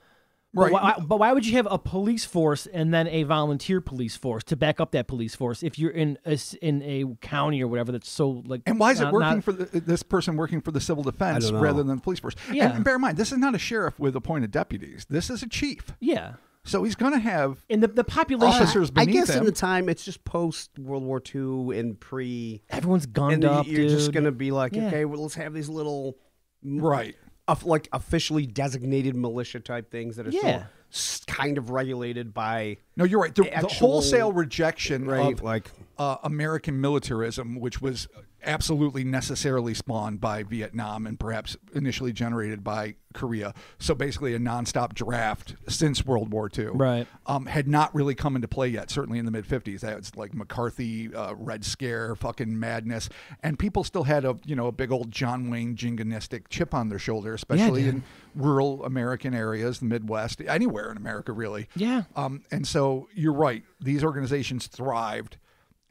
S3: Right.
S1: But why would you have a police force and then a volunteer police force to back up that police force if you're in a county or whatever that's so like?
S3: And why is it working for this person working for the civil defense rather than the police force?
S1: Yeah.
S3: And bear in mind, this is not a sheriff with appointed deputies. This is a chief.
S1: Yeah.
S3: So he's going to have
S1: And the population,
S3: officers
S2: I
S3: beneath
S2: guess in
S3: him.
S2: the time, it's just post World War II and pre.
S1: everyone's gunned
S2: And
S1: up,
S2: you're
S1: dude.
S2: just going to be like,
S1: Yeah.
S2: okay, well, let's have these little.
S3: Right.
S2: Like officially designated militia type things that are
S1: Yeah.
S2: still kind of regulated by.
S3: No, you're right. The
S2: actual-
S3: wholesale rejection
S2: Right,
S3: of
S2: like-
S3: American militarism, which was absolutely necessarily spawned by Vietnam and perhaps initially generated by Korea. So basically a nonstop draft since World War II.
S1: Right.
S3: Had not really come into play yet, certainly in the mid-50s. That was like McCarthy, Red Scare, fucking madness. And people still had a big old John Wayne jingoistic chip on their shoulder, especially
S1: dude.
S3: in rural American areas, the Midwest, anywhere in America, really.
S1: Yeah.
S3: And so you're right. These organizations thrived,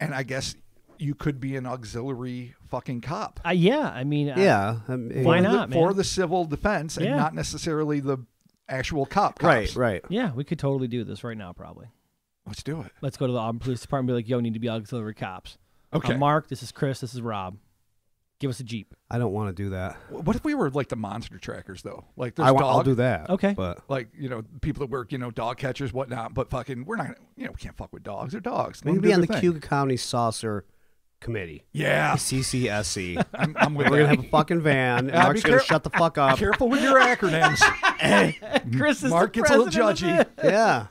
S3: and I guess you could be an auxiliary fucking cop.
S1: Yeah, I mean,
S2: Yeah. I mean,
S1: Why
S3: For
S1: not,
S3: the, for
S1: man?
S3: the civil defense and
S1: Yeah.
S3: not necessarily the actual cops.
S2: Right.
S1: yeah, we could totally do this right now, probably.
S3: Let's do it.
S1: Let's go to the Auburn Police Department and be like, yo, need to be auxiliary cops.
S3: Okay.
S1: I'm Mark, this is Chris, this is Rob. Give us a Jeep.
S2: I don't want to do that.
S3: What if we were like the monster trackers, though? Like there's
S2: I'll do that.
S1: Okay.
S2: But
S3: Like, people that work, dog catchers, whatnot. But fucking, we're not, we can't fuck with dogs. They're dogs. Let
S2: maybe
S3: them
S2: be
S3: do
S2: on the
S3: their thing.
S2: Cuyahoga County Saucer Committee.
S3: Yeah.
S2: CCSC.
S3: I'm with
S2: We're going to
S3: that.
S2: have a fucking van. And
S3: Yeah,
S2: Mark's
S3: be
S2: going to
S3: caref-
S2: shut the fuck up.
S3: Careful with your acronyms.
S1: Chris is
S3: Mark
S1: the
S3: gets a little
S1: president of
S3: judgy.
S1: it.
S2: Yeah.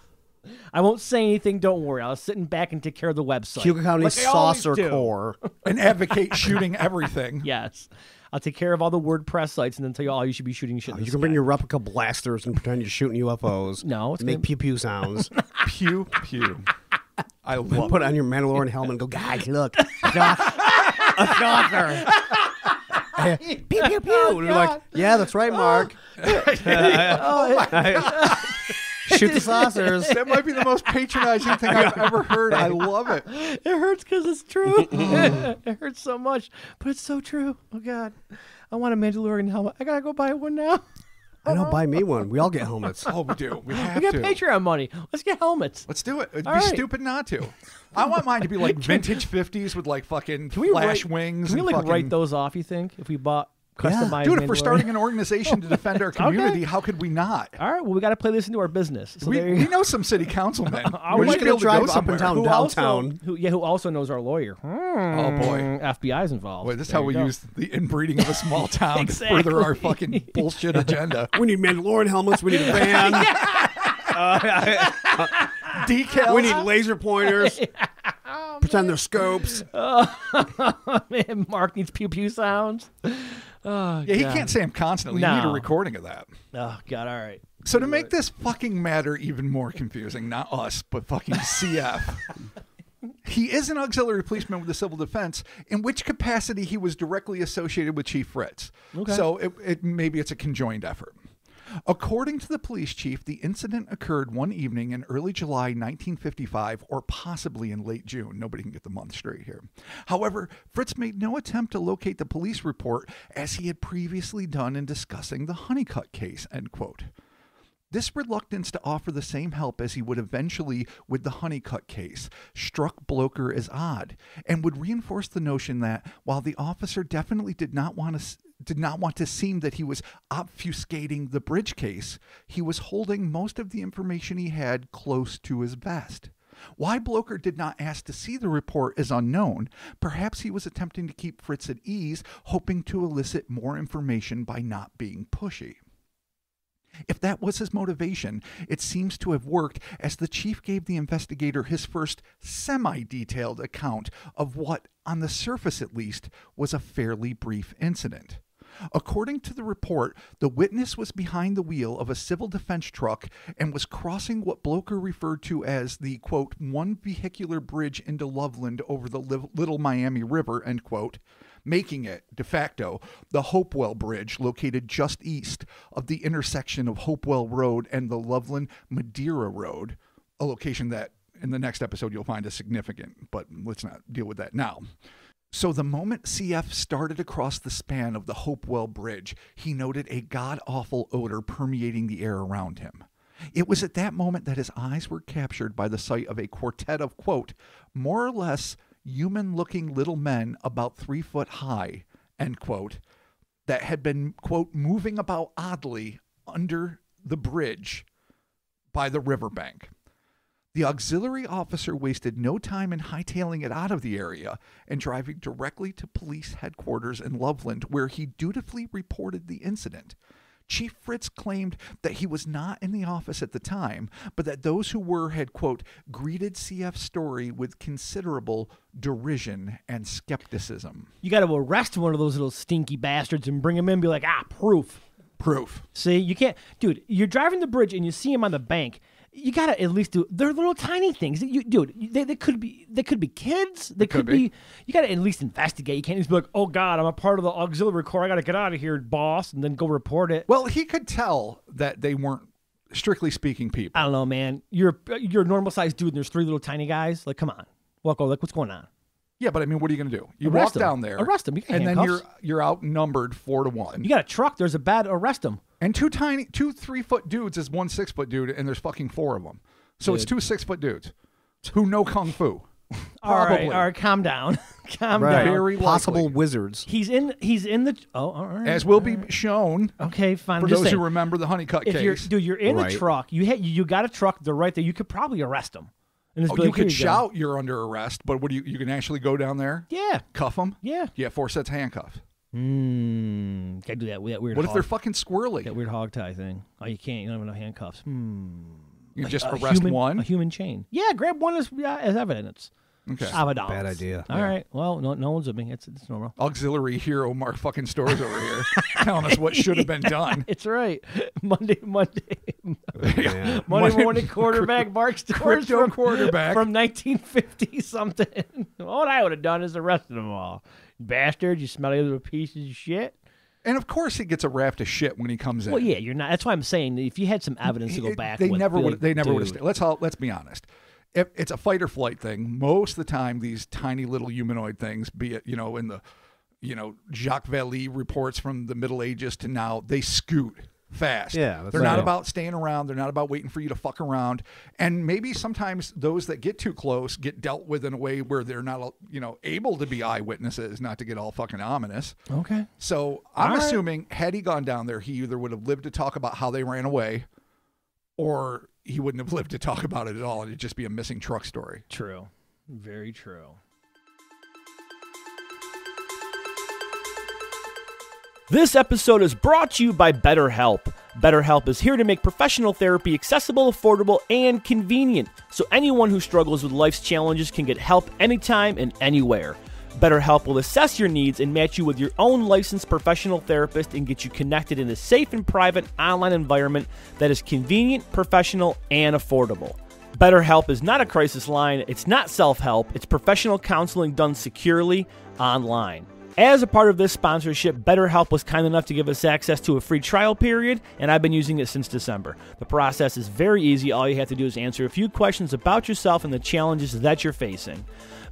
S1: I won't say anything, don't worry. I'll sit back and take care of the website.
S2: Cuyahoga County
S1: like I always
S2: Saucer
S1: do.
S2: Corps.
S3: And advocate shooting everything.
S1: Yes. I'll take care of all the WordPress sites and then tell you all you should be shooting shit. in
S2: You
S1: the
S2: can bring
S1: sky.
S2: your replica blasters and pretend you're shooting UFOs.
S1: No, it's
S2: And make
S1: gonna-
S2: pew pew sounds.
S3: Pew, pew. I love
S2: Put it on your Mandalorian helmet and go, guys, look. A saucer. Pew pew pew. And you're like, yeah, that's right, Mark. Shoot the saucers.
S3: That might be the most patronizing thing I've ever heard. I love it.
S1: It hurts because it's true. It hurts so much, but it's so true. Oh, God. I want a Mandalorian helmet. I got to go buy one now.
S2: I don't buy me one. We all get helmets.
S3: Oh, we do. We have
S1: We got
S3: to.
S1: Patreon money. Let's get helmets.
S3: Let's do it. It'd
S1: All
S3: be
S1: right.
S3: stupid not to. I want mine to be like vintage 50s with like fucking
S1: Can we
S3: flash
S1: write,
S3: wings.
S1: Can we
S3: and
S1: like
S3: fucking...
S1: write those off, you think? If we bought customized
S3: Dude, if we're
S1: Mandalorian?
S3: starting an organization to defend our community, how could we not?
S1: All right, well, we got to play this into our business. So there
S3: We
S1: you go.
S3: know some city councilmen.
S1: I
S3: We
S1: was
S3: should be
S2: gonna
S3: able to
S2: drive
S3: go
S2: up
S3: somewhere.
S2: and down.
S1: Who
S2: downtown.
S1: who also knows our lawyer.
S3: Oh, boy.
S1: FBI's involved.
S3: Boy, this is
S1: There
S3: how we
S1: you go.
S3: use the inbreeding of a small town to further our
S1: Exactly.
S3: fucking bullshit agenda.
S2: We need Mandalorian helmets. We need a van.
S3: Decals.
S2: We need laser pointers. Pretend they're scopes.
S1: Man, Mark needs pew pew sounds. Oh,
S3: Yeah, he
S1: God.
S3: can't say them constantly. You need a
S1: No.
S3: recording of that.
S1: Oh, God, all right.
S3: So to make this fucking matter even more confusing, not us, but fucking CF. He is an auxiliary policeman with the civil defense, in which capacity he was directly associated with Chief Fritz.
S1: Okay.
S3: So maybe it's a conjoined effort. According to the police chief, the incident occurred one evening in early July 1955, or possibly in late June. Nobody can get the month straight here. However, Fritz made no attempt to locate the police report, as he had previously done in discussing the Honeycutt case, end quote. This reluctance to offer the same help as he would eventually with the Honeycutt case struck Blocher as odd, and would reinforce the notion that while the officer definitely did not want to seem that he was obfuscating the bridge case, he was holding most of the information he had close to his vest. Why Blocher did not ask to see the report is unknown. Perhaps he was attempting to keep Fritz at ease, hoping to elicit more information by not being pushy. If that was his motivation, it seems to have worked, as the chief gave the investigator his first semi-detailed account of what, on the surface at least, was a fairly brief incident. According to the report, the witness was behind the wheel of a civil defense truck and was crossing what Blocher referred to as the, quote, one vehicular bridge into Loveland over the Little Miami River, end quote, making it, de facto, the Hopewell Bridge, located just east of the intersection of Hopewell Road and the Loveland Madeira Road, a location that in the next episode you'll find is significant, but let's not deal with that now. So the moment CF started across the span of the Hopewell Bridge, he noted a god-awful odor permeating the air around him. It was at that moment that his eyes were captured by the sight of a quartet of, quote, more or less human-looking little men about 3 foot high, end quote, that had been, quote, moving about oddly under the bridge by the riverbank. The auxiliary officer wasted no time in hightailing it out of the area and driving directly to police headquarters in Loveland, where he dutifully reported the incident. Chief Fritz claimed that he was not in the office at the time, but that those who were had, quote, greeted CF's story with considerable derision and skepticism.
S1: You got to arrest one of those little stinky bastards and bring him in and be like, proof.
S3: Proof.
S1: See, you can't, dude, you're driving the bridge and you see him on the bank. You got to at least do, they're little tiny things. Dude, they could be kids. They could be. You got to at least investigate. You can't just be like, oh, God, I'm a part of the auxiliary corps. I got to get out of here, boss, and then go report it.
S3: Well, he could tell that they weren't, strictly speaking, people.
S1: I don't know, man. You're a normal-sized dude, and there's 3 little tiny guys. Like, come on. Walk over, like, what's going on?
S3: Yeah, but I mean, what are you going to do? You
S1: Arrest
S3: walk
S1: him.
S3: down there.
S1: Arrest him. You can't
S3: and then
S1: handcuffs.
S3: you're outnumbered 4-1.
S1: You got a truck. There's a bed. Arrest him.
S3: And 2 3-foot dudes is 1 6-foot dude, and there's fucking 4 of them. So
S1: Dude.
S3: it's 2 6-foot dudes who know kung fu.
S1: All right, calm down. Calm
S2: Right.
S1: down.
S3: Very
S2: Possible
S3: likely.
S2: wizards.
S1: He's in the. Oh, all right.
S3: As will be shown
S1: Okay, fine.
S3: for
S1: I'm just
S3: those who
S1: saying,
S3: remember the Honeycutt
S1: if
S3: case.
S1: you're in
S2: Right.
S1: the truck. You got a truck. They're right there. You could probably arrest them. And just be
S3: You
S1: like, "Here
S3: could
S1: go."
S3: shout you're under arrest, but what do you can actually go down there,
S1: Yeah.
S3: cuff them?
S1: Yeah.
S3: You have 4 sets of handcuffs.
S1: Can't do that weird.
S3: What if they're fucking squirrely?
S1: that weird hog tie thing? Oh, you can't. You don't have no handcuffs.
S3: You just
S1: A
S3: arrest
S1: human,
S3: one?
S1: A human chain. Yeah, grab one as evidence.
S3: Okay.
S2: Bad idea.
S1: All right. Well, no one's with me. It's normal.
S3: Auxiliary hero Mark fucking Stores over here telling us what should have been done.
S1: It's right. Monday
S2: Yeah.
S1: morning quarterback Mark Stores
S3: Crypto quarterback.
S1: from 1950 something. What I would have done is arrested them all. Bastard, you smelly little pieces of shit.
S3: And of course he gets a raft of shit when he comes in.
S1: Well, yeah, you're not. That's why I'm saying if you had some evidence to go back,
S3: They
S1: with,
S3: never
S1: be
S3: would.
S1: like,
S3: They never would
S1: dude.
S3: have. Let's be honest. If it's a fight or flight thing, most of the time these tiny little humanoid things, be it in the Jacques Vallée reports from the Middle Ages to now, they scoot fast.
S2: Yeah, that's
S3: they're not
S2: right.
S3: about staying around. They're not about waiting for you to fuck around. And maybe sometimes those that get too close get dealt with in a way where they're not able to be eyewitnesses, not to get all fucking ominous.
S1: Okay.
S3: So I'm
S1: All right.
S3: assuming had he gone down there, he either would have lived to talk about how they ran away, or he wouldn't have lived to talk about it at all. It'd just be a missing truck story.
S1: True. Very true. This episode is brought to you by BetterHelp. BetterHelp is here to make professional therapy accessible, affordable, and convenient, so anyone who struggles with life's challenges can get help anytime and anywhere. BetterHelp will assess your needs and match you with your own licensed professional therapist and get you connected in a safe and private online environment that is convenient, professional, and affordable. BetterHelp is not a crisis line, it's not self-help, it's professional counseling done securely online. As a part of this sponsorship, BetterHelp was kind enough to give us access to a free trial period, and I've been using it since December. The process is very easy. All you have to do is answer a few questions about yourself and the challenges that you're facing.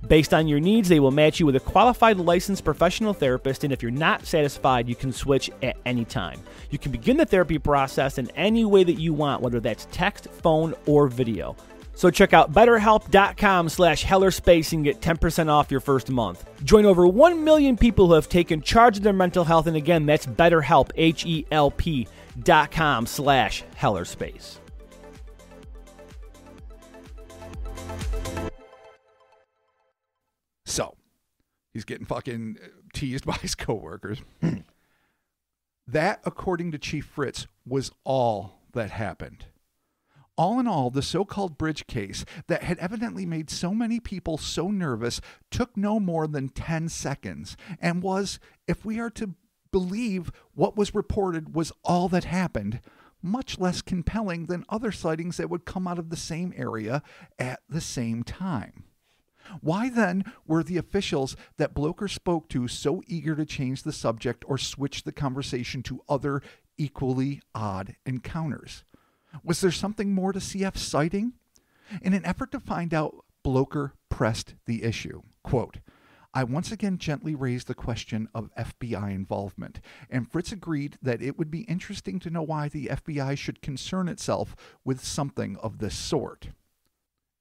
S1: Based on your needs, they will match you with a qualified licensed professional therapist, and if you're not satisfied, you can switch at any time. You can begin the therapy process in any way that you want, whether that's text, phone, or video. So check out BetterHelp.com/HellerSpace and get 10% off your first month. Join over 1 million people who have taken charge of their mental health, and again, that's BetterHelp, HELP.com/HellerSpace.
S3: So he's getting fucking teased by his coworkers. That, according to Chief Fritz, was all that happened. All in all, the so-called bridge case that had evidently made so many people so nervous took no more than 10 seconds and was, if we are to believe what was reported was all that happened, much less compelling than other sightings that would come out of the same area at the same time. Why then were the officials that Blocher spoke to so eager to change the subject or switch the conversation to other equally odd encounters? Was there something more to CF's sighting? In an effort to find out, Blocher pressed the issue. Quote, I once again gently raised the question of FBI involvement, and Fritz agreed that it would be interesting to know why the FBI should concern itself with something of this sort.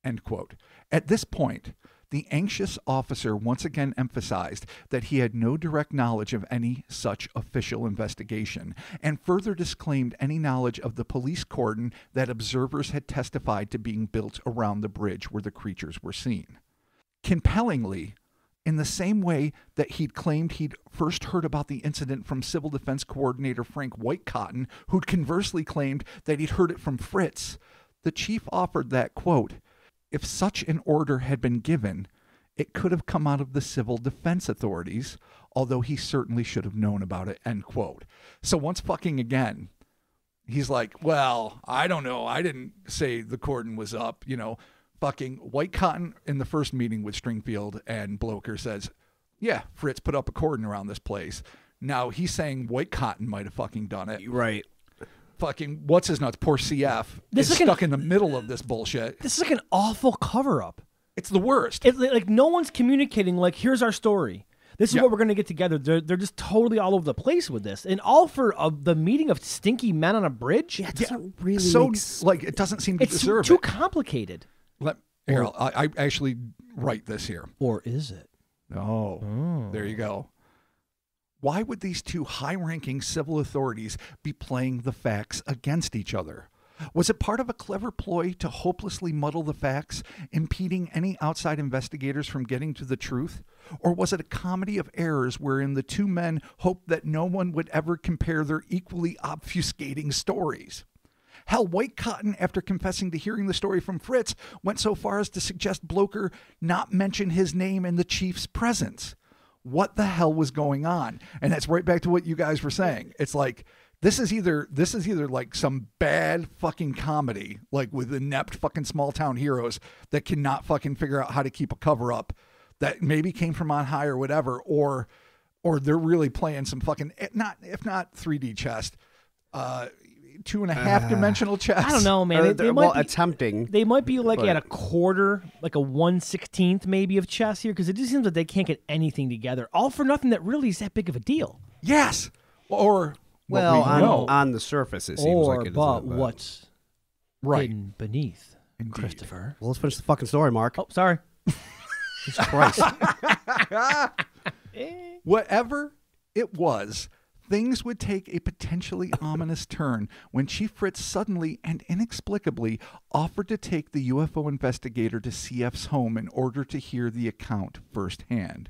S3: End quote. At this point, The anxious officer once again emphasized that he had no direct knowledge of any such official investigation, and further disclaimed any knowledge of the police cordon that observers had testified to being built around the bridge where the creatures were seen. Compellingly, in the same way that he'd claimed he'd first heard about the incident from Civil Defense Coordinator Frank Whitecotton, who'd conversely claimed that he'd heard it from Fritz, the chief offered that, quote, if such an order had been given, it could have come out of the civil defense authorities, although he certainly should have known about it, end quote. So once fucking again, he's like, well, I don't know. I didn't say the cordon was up. You know, fucking Whitecotton in the first meeting with Stringfield and Bloker says, yeah, Fritz put up a cordon around this place. Now he's saying Whitecotton might have fucking done it.
S2: Right.
S3: Fucking what's his nuts? Poor CF is stuck in the middle of this bullshit.
S1: This is like an awful cover-up.
S3: It's the worst.
S1: It's like no one's communicating. Like, here's our story. This is what we're going to get together. They're just totally all over the place with this, and all for the meeting of stinky men on a bridge.
S2: Yeah, it doesn't really
S3: so like it doesn't seem to deserve
S1: it. It's too
S3: it.
S1: complicated.
S3: Here, I actually write this here.
S1: Or is it?
S3: Oh, there you go. Why would these two high-ranking civil authorities be playing the facts against each other? Was it part of a clever ploy to hopelessly muddle the facts, impeding any outside investigators from getting to the truth? Or was it a comedy of errors wherein the two men hoped that no one would ever compare their equally obfuscating stories? Hell, Whitecotton, after confessing to hearing the story from Fritz, went so far as to suggest Bloker not mention his name in the chief's presence. What the hell was going on? And that's right back to what you guys were saying. It's like, this is either like some bad fucking comedy, like with inept fucking small town heroes that cannot fucking figure out how to keep a cover up that maybe came from on high or whatever, or they're really playing some fucking, if not 3D chess, 2.5 dimensional chess.
S1: I don't know, man. They might be
S2: attempting.
S1: They might be like at a quarter, like a 1/16th maybe of chess here, because it just seems like they can't get anything together. All for nothing that really is that big of a deal.
S3: Yes. Or
S2: well, on the surface it seems like it is.
S1: But what's hidden beneath,
S3: Indeed.
S1: Christopher?
S2: Well, let's finish the fucking story, Mark.
S1: Oh, sorry.
S2: Jesus Christ.
S3: Whatever it was, things would take a potentially ominous turn when Chief Fritz suddenly and inexplicably offered to take the UFO investigator to CF's home in order to hear the account firsthand.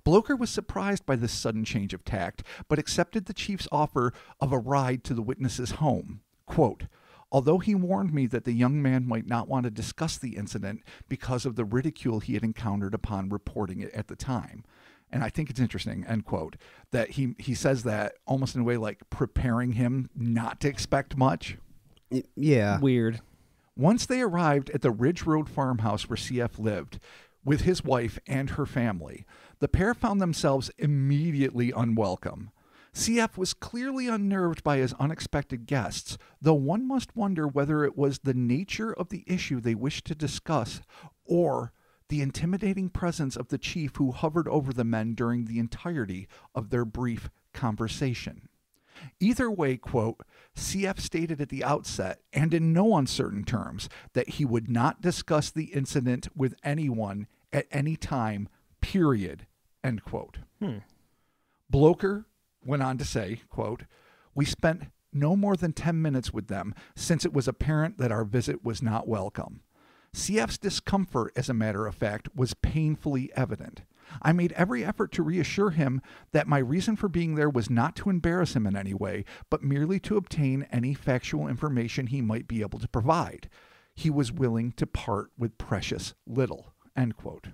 S3: Bloker was surprised by this sudden change of tact, but accepted the chief's offer of a ride to the witness's home. Quote, although he warned me that the young man might not want to discuss the incident because of the ridicule he had encountered upon reporting it at the time. And I think it's interesting, end quote, that he says that almost in a way like preparing him not to expect much.
S2: Yeah.
S1: Weird.
S3: Once they arrived at the Ridge Road farmhouse where CF lived with his wife and her family, the pair found themselves immediately unwelcome. CF was clearly unnerved by his unexpected guests, though one must wonder whether it was the nature of the issue they wished to discuss or the intimidating presence of the chief who hovered over the men during the entirety of their brief conversation. Either way, quote, CF stated at the outset, and in no uncertain terms, that he would not discuss the incident with anyone at any time, period, end quote. Bloker went on to say, quote, we spent no more than 10 minutes with them since it was apparent that our visit was not welcome. CF's discomfort, as a matter of fact, was painfully evident. I made every effort to reassure him that my reason for being there was not to embarrass him in any way, but merely to obtain any factual information he might be able to provide. He was willing to part with precious little, end quote.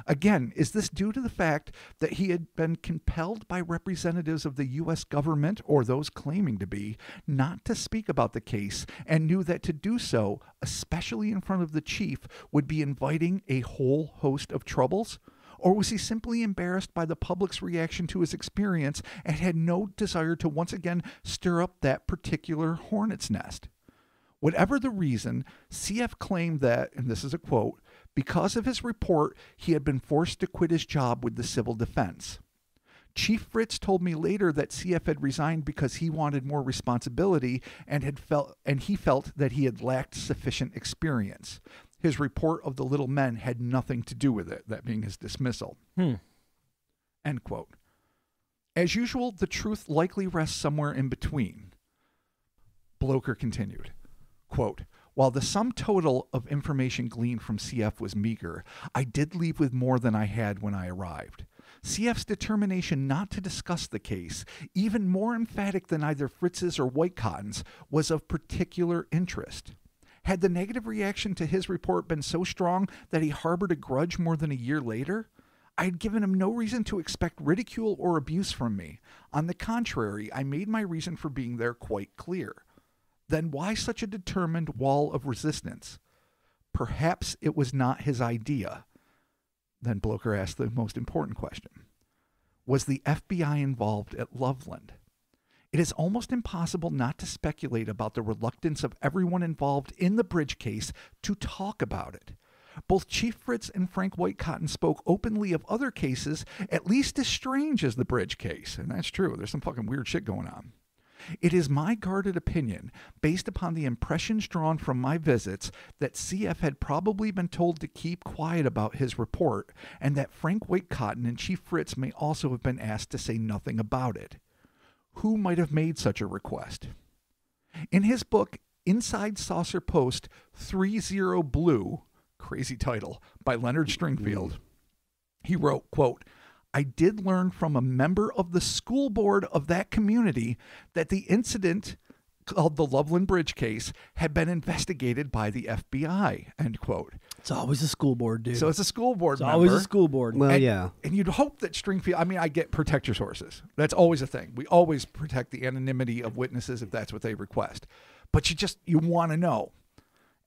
S3: Again, is this due to the fact that he had been compelled by representatives of the U.S. government, or those claiming to be, not to speak about the case, and knew that to do so, especially in front of the chief, would be inviting a whole host of troubles? Or was he simply embarrassed by the public's reaction to his experience and had no desire to once again stir up that particular hornet's nest? Whatever the reason, CF claimed that, and this is a quote, because of his report, he had been forced to quit his job with the civil defense. Chief Fritz told me later that CF had resigned because he wanted more responsibility and he felt that he had lacked sufficient experience. his report of the little men had nothing to do with it, that being his dismissal. End quote. As usual, the truth likely rests somewhere in between. Blocher continued, quote, while the sum total of information gleaned from CF was meager, I did leave with more than I had when I arrived. CF's determination not to discuss the case, even more emphatic than either Fritz's or White Cotton's, was of particular interest. Had the negative reaction to his report been so strong that he harbored a grudge more than a year later? I had given him no reason to expect ridicule or abuse from me. On the contrary, I made my reason for being there quite clear. Then why such a determined wall of resistance? Perhaps it was not his idea. Then Blocher asked the most important question. Was the FBI involved at Loveland? It is almost impossible not to speculate about the reluctance of everyone involved in the bridge case to talk about it. Both Chief Fritz and Frank White Cotton spoke openly of other cases at least as strange as the bridge case. And that's true. There's some fucking weird shit going on. It is my guarded opinion, based upon the impressions drawn from my visits, that CF had probably been told to keep quiet about his report, and that Frank White Cotton and Chief Fritz may also have been asked to say nothing about it. Who might have made such a request? In his book, Inside Saucer Post 30 Blue, crazy title, by Leonard Stringfield, he wrote, quote, I did learn from a member of the school board of that community that the incident called the Loveland Bridge case had been investigated by the FBI, end quote.
S1: It's always a school board, dude.
S3: So it's a school board member.
S1: Always a school board.
S2: Well, yeah.
S3: And you'd hope that Stringfield, I mean, I get protect your sources. That's always a thing. We always protect the anonymity of witnesses if that's what they request. But you want to know.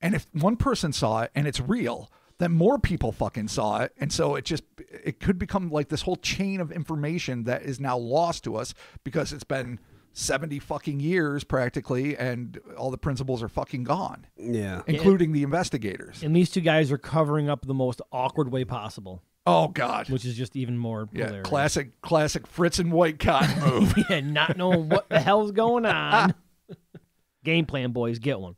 S3: And if one person saw it and it's real, then more people fucking saw it. And so it could become like this whole chain of information that is now lost to us because it's been 70 fucking years practically and all the principals are fucking gone.
S2: Yeah.
S3: Including the investigators.
S1: And these two guys are covering up the most awkward way possible.
S3: Oh, God.
S1: Which is just even more hilarious.
S3: Classic Fritz and White Cotton move.
S1: Yeah, not knowing what the hell's going on. Game plan, boys. Get one.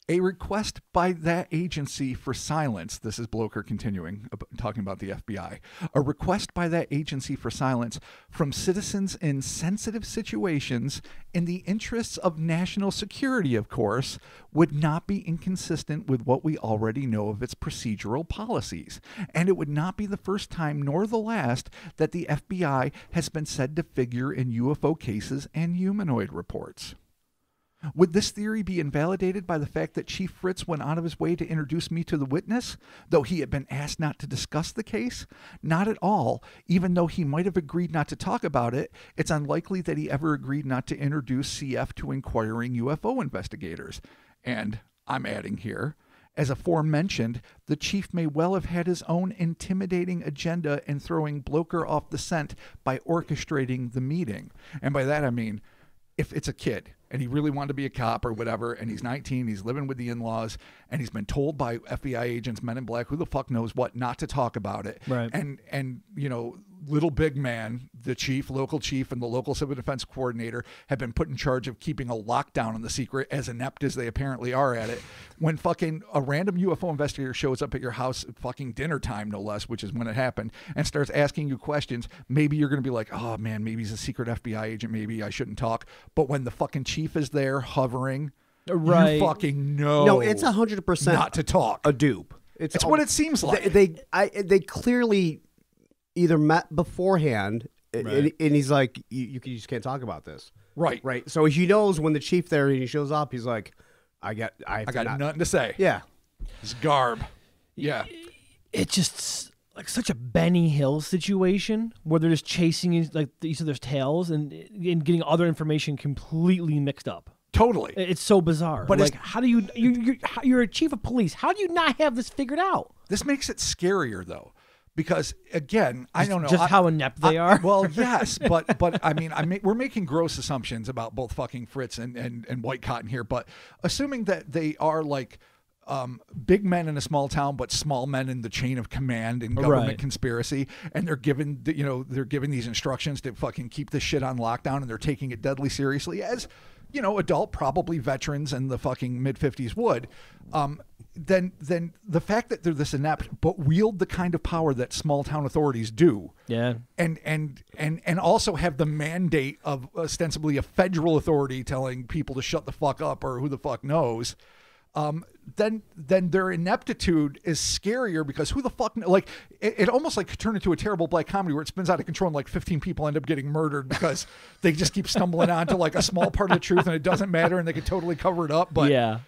S3: A request by that agency for silence, this is Blocher continuing, talking about the FBI, a request by that agency for silence from citizens in sensitive situations in the interests of national security, of course, would not be inconsistent with what we already know of its procedural policies. And it would not be the first time nor the last that the FBI has been said to figure in UFO cases and humanoid reports. Would this theory be invalidated by the fact that Chief Fritz went out of his way to introduce me to the witness, though he had been asked not to discuss the case? Not at all. Even though he might have agreed not to talk about it, it's unlikely that he ever agreed not to introduce CF to inquiring UFO investigators. And I'm adding here, as aforementioned, the chief may well have had his own intimidating agenda in throwing Blocher off the scent by orchestrating the meeting. And by that I mean, if it's a kid and he really wanted to be a cop or whatever, and he's 19, he's living with the in-laws, and he's been told by FBI agents, men in black, who the fuck knows what, not to talk about it.
S1: Right.
S3: And you know, little big man, the chief, local chief, and the local civil defense coordinator have been put in charge of keeping a lockdown on the secret, as inept as they apparently are at it. When fucking a random UFO investigator shows up at your house at fucking dinner time, no less, which is when it happened, and starts asking you questions, maybe you're going to be like, oh man, maybe he's a secret FBI agent, maybe I shouldn't talk. But when the fucking chief is there hovering,
S1: right,
S3: you fucking know.
S2: No, it's 100%
S3: not to talk.
S2: a dupe.
S3: It's what it seems like.
S2: They clearly either met beforehand,
S1: Right.
S2: and he's like, you just can't talk about this.
S3: Right.
S2: Right. So he knows when the chief there and he shows up, he's like, I got
S3: nothing to say.
S2: Yeah.
S3: It's garb. Yeah.
S1: It's just like such a Benny Hill situation where they're just chasing each other's tails and getting other information completely mixed up.
S3: Totally.
S1: It's so bizarre.
S3: But
S1: like, how do you're a chief of police? How do you not have this figured out?
S3: This makes it scarier though. Because again, I don't know
S1: just how inept they are.
S3: Well, yes, but I mean, we're making gross assumptions about both fucking Fritz and White Cotton here. But assuming that they are like big men in a small town, but small men in the chain of command and government conspiracy, and they're given these instructions to fucking keep this shit on lockdown, and they're taking it deadly seriously, as adult, probably veterans in the fucking mid-50s would. Then the fact that they're this inept, but wield the kind of power that small town authorities do, and also have the mandate of ostensibly a federal authority telling people to shut the fuck up or who the fuck knows. Then their ineptitude is scarier, because who the fuck, like, it almost like could turn into a terrible black comedy where it spins out of control and like 15 people end up getting murdered because they just keep stumbling onto like a small part of the truth and it doesn't matter and they can totally cover it up. But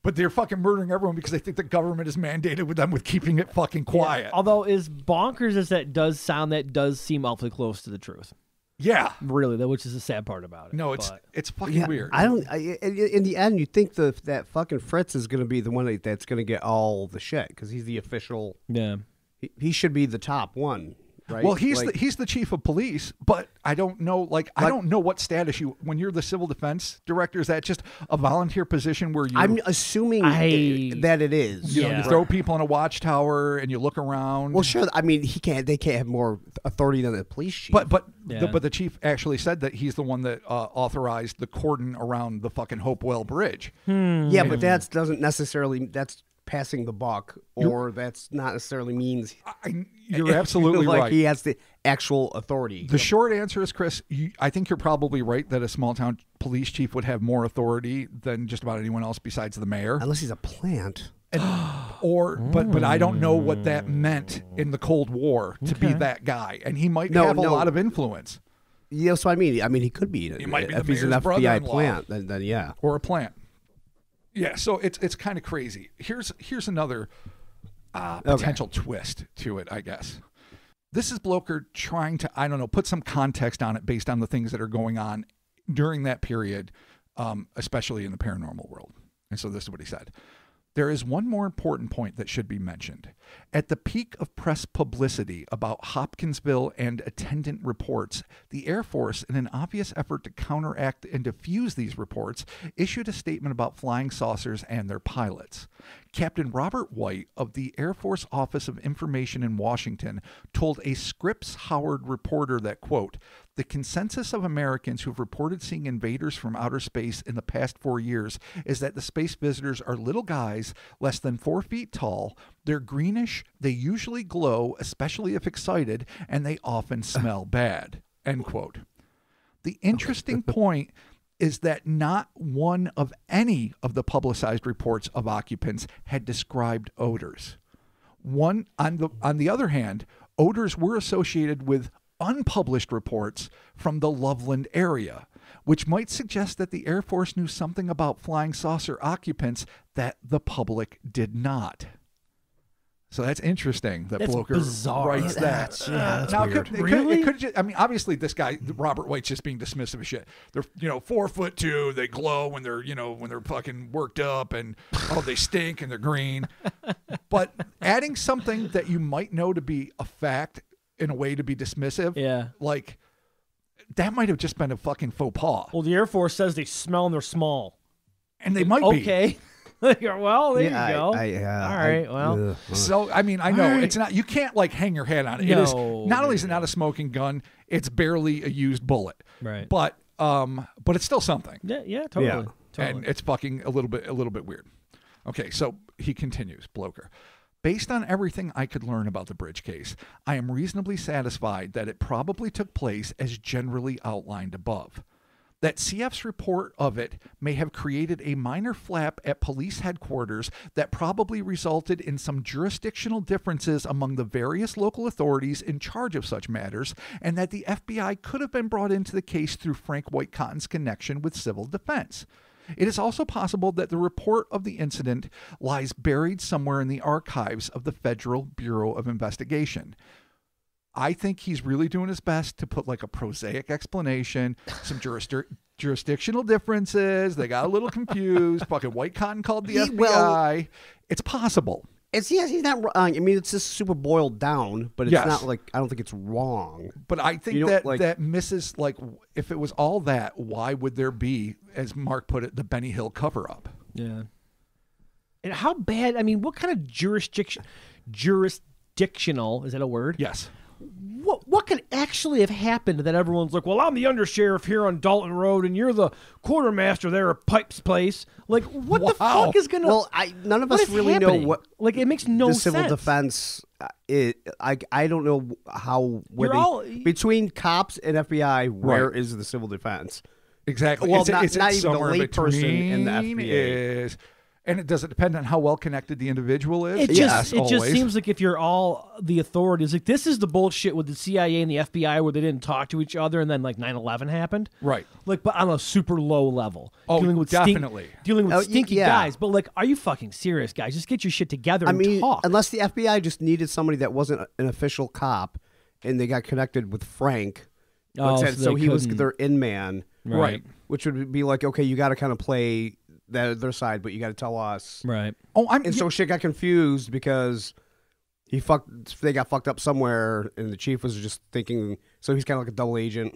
S3: but they're fucking murdering everyone because they think the government is mandated with them with keeping it fucking quiet.
S4: Yeah. Although as bonkers as that does sound, that does seem awfully close to the truth.
S3: Yeah,
S4: really, which is the sad part about it.
S3: No, it's fucking weird.
S2: In the end, you think that fucking Fritz is going to be the one that's going to get all the shit because he's the official.
S4: Yeah,
S2: he should be the top one, right?
S3: Well, he's the chief of police, but I don't know. I don't know what status when you're the civil defense director. Is that just a volunteer position where you?
S2: I'm assuming that it is.
S3: You throw people in a watchtower and you look around.
S2: Well, sure. I mean, they can't have more authority than the police chief.
S3: But the chief actually said that he's the one that authorized the cordon around the fucking Hopewell Bridge.
S2: Yeah, but that doesn't necessarily. That's passing the buck, or that's not necessarily means.
S3: You're absolutely
S2: like
S3: right.
S2: He has the actual authority.
S3: The short answer is, Chris, I think you're probably right that a small town police chief would have more authority than just about anyone else besides the mayor,
S2: unless he's a plant.
S3: But I don't know what that meant in the Cold War to be that guy, and he might have a lot of influence.
S2: Yeah, so I mean, he could be.
S3: He might be
S2: if
S3: the
S2: he's an
S3: mayor's
S2: FBI plant, then yeah,
S3: or a plant. Yeah, so it's kind of crazy. Here's another potential twist to it, I guess. This is Blocher trying to, put some context on it based on the things that are going on during that period, especially in the paranormal world. And so this is what he said. There is one more important point that should be mentioned. At the peak of press publicity about Hopkinsville and attendant reports, the Air Force, in an obvious effort to counteract and diffuse these reports, issued a statement about flying saucers and their pilots. Captain Robert White of the Air Force Office of Information in Washington told a Scripps Howard reporter that, quote, the consensus of Americans who've reported seeing invaders from outer space in the past 4 years is that the space visitors are little guys, less than 4 feet tall. They're greenish, they usually glow, especially if excited, and they often smell bad, end quote. The interesting point is that not one of any of the publicized reports of occupants had described odors. On the other hand, odors were associated with unpublished reports from the Loveland area, which might suggest that the Air Force knew something about flying saucer occupants that the public did not. So that's interesting that Blocher writes that.
S4: That's
S3: now,
S4: weird.
S3: It could just, obviously this guy, Robert White's just being dismissive of shit. They're, 4'2", they glow when they're, when they're fucking worked up, and they stink and they're green. But adding something that you might know to be a fact in a way to be dismissive, that might have just been a fucking faux pas.
S4: Well, the Air Force says they smell and they're small.
S3: And they might be.
S4: Okay. Well, there you go. All right. Well,
S3: so I know it's not. You can't hang your hat on it. It is not only is it not a smoking gun, it's barely a used bullet.
S4: Right.
S3: But it's still something.
S4: Yeah. Totally.
S2: Yeah.
S3: And it's fucking a little bit weird. Okay, so he continues, Blocher. Based on everything I could learn about the bridge case, I am reasonably satisfied that it probably took place as generally outlined above. That CF's report of it may have created a minor flap at police headquarters that probably resulted in some jurisdictional differences among the various local authorities in charge of such matters, and that the FBI could have been brought into the case through Frank White-Cotton's connection with civil defense. It is also possible that the report of the incident lies buried somewhere in the archives of the Federal Bureau of Investigation. I think he's really doing his best to put a prosaic explanation, some jurisdictional differences. They got a little confused. Fucking White-Cotton called the FBI. Well, it's possible.
S2: He's not wrong. It's just super boiled down, but it's not I don't think it's wrong.
S3: But I think that misses, if it was all that, why would there be, as Mark put it, the Benny Hill cover-up?
S4: Yeah. And how bad? I mean, what kind of jurisdictional, is that a word?
S3: Yes.
S4: What could actually have happened that everyone's like, well, I'm the undersheriff here on Dalton Road, and you're the quartermaster there at Pipe's place. Like, what the fuck is gonna?
S2: Well, none of us really know what.
S4: Like, it makes no
S2: the
S4: sense.
S2: civil defense. I don't know how between cops and FBI. Where is the civil defense?
S3: Exactly.
S2: Well,
S3: it's
S2: not even the
S3: somewhere
S2: lay person in the
S3: between
S2: FBI.
S3: And it doesn't depend on how well connected the individual is.
S4: It just
S3: always.
S4: seems like if you're all the authorities, like this is the bullshit with the CIA and the FBI where they didn't talk to each other, and then like 9/11 happened,
S3: right?
S4: Like, but on a super low level.
S3: Oh,
S4: dealing with
S3: definitely.
S4: dealing with stinky
S2: yeah.
S4: guys. But like, are you fucking serious, guys? Just get your shit together and talk.
S2: Unless the FBI just needed somebody that wasn't an official cop, and they got connected with Frank. So he was their in man,
S3: right?
S2: Which would be like, okay, you got to kind of play their side, but you got to tell us,
S4: right?
S2: So shit got confused because they got fucked up somewhere, and the chief was just thinking. So he's kind of like a double agent,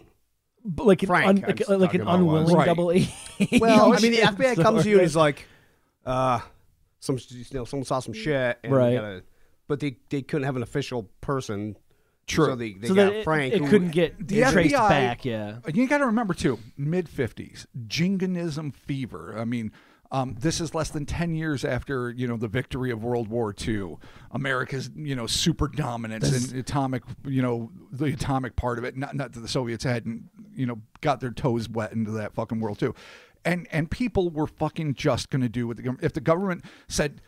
S4: but like
S2: Frank,
S4: like an unwilling double agent.
S2: Well, I mean, the FBI comes to you and he's like, someone saw some shit, and
S4: right?
S2: But they couldn't have an official person.
S3: True.
S2: So they got Frank.
S4: It couldn't get traced back, yeah.
S3: You got to remember, too, mid-50s, jingoism fever. I mean, this is less than 10 years after, the victory of World War II. America's, super dominance in atomic, the atomic part of it. Not that the Soviets hadn't, got their toes wet into that fucking world, too. And people were fucking just going to do what the government... If the government said,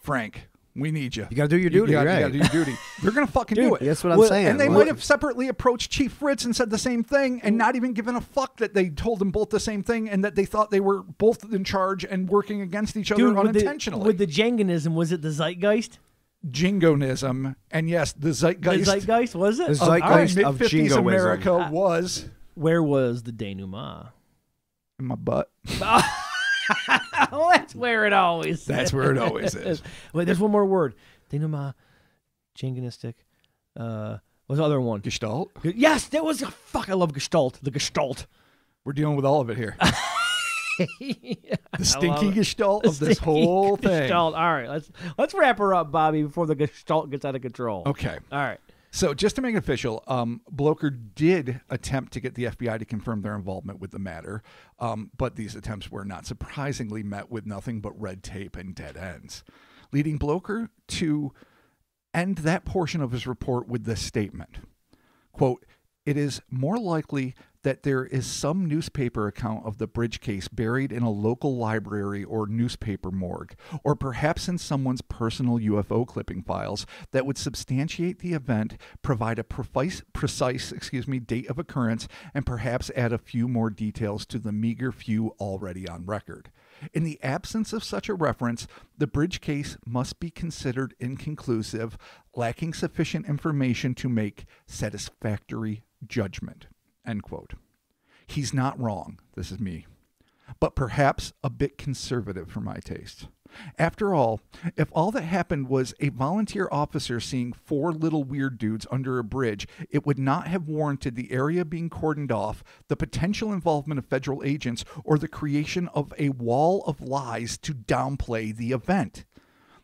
S3: Frank... We need you.
S2: You got to do your duty, right?
S3: You got to do your duty. They're going to fucking do it.
S2: That's what I'm saying.
S3: And they might have separately approached Chief Fritz and said the same thing and not even given a fuck that they told them both the same thing and that they thought they were both in charge and working against each other unintentionally.
S4: With the Jenganism, was it the zeitgeist?
S3: Jingoism. And yes, the zeitgeist.
S4: The zeitgeist, was it?
S2: The zeitgeist of
S3: mid-50s
S2: jingoism.
S3: America was...
S4: Where was the denouement?
S3: In my butt.
S4: Well, that's where it always is.
S3: That's where it always is.
S4: Wait, there's one more word. Denouement, jingoistic. What's the other one?
S3: Gestalt?
S4: Yes, that was... Fuck, I love Gestalt. The Gestalt.
S3: We're dealing with all of it here. The stinky Gestalt of this whole thing.
S4: Gestalt. All right, let's wrap her up, Bobby, before the Gestalt gets out of control.
S3: Okay.
S4: All right.
S3: So just to make it official, Blocher did attempt to get the FBI to confirm their involvement with the matter, but these attempts were not surprisingly met with nothing but red tape and dead ends, leading Blocher to end that portion of his report with this statement, quote, "It is more likely that there is some newspaper account of the bridge case buried in a local library or newspaper morgue, or perhaps in someone's personal UFO clipping files that would substantiate the event, provide a precise date of occurrence, and perhaps add a few more details to the meager few already on record. In the absence of such a reference, the bridge case must be considered inconclusive, lacking sufficient information to make satisfactory judgment." End quote. He's not wrong. This is me. But perhaps a bit conservative for my taste. After all, if all that happened was a volunteer officer seeing 4 little weird dudes under a bridge, it would not have warranted the area being cordoned off, the potential involvement of federal agents, or the creation of a wall of lies to downplay the event.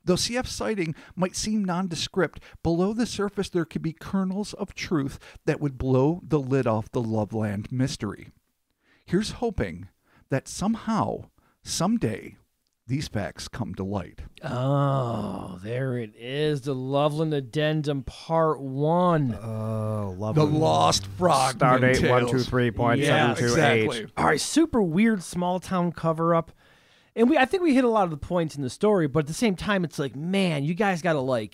S3: Though CF's sighting might seem nondescript, below the surface there could be kernels of truth that would blow the lid off the Loveland mystery. Here's hoping that somehow, someday, these facts come to light.
S4: Oh, there it is. The Loveland Addendum Part 1.
S2: Oh, Loveland.
S3: The Lost Frogmen
S2: Stardate
S3: tales.
S2: 123.728.
S3: Yeah, exactly.
S4: All right, super weird small town cover up. And I think we hit a lot of the points in the story, but at the same time, it's like, man, you guys got to,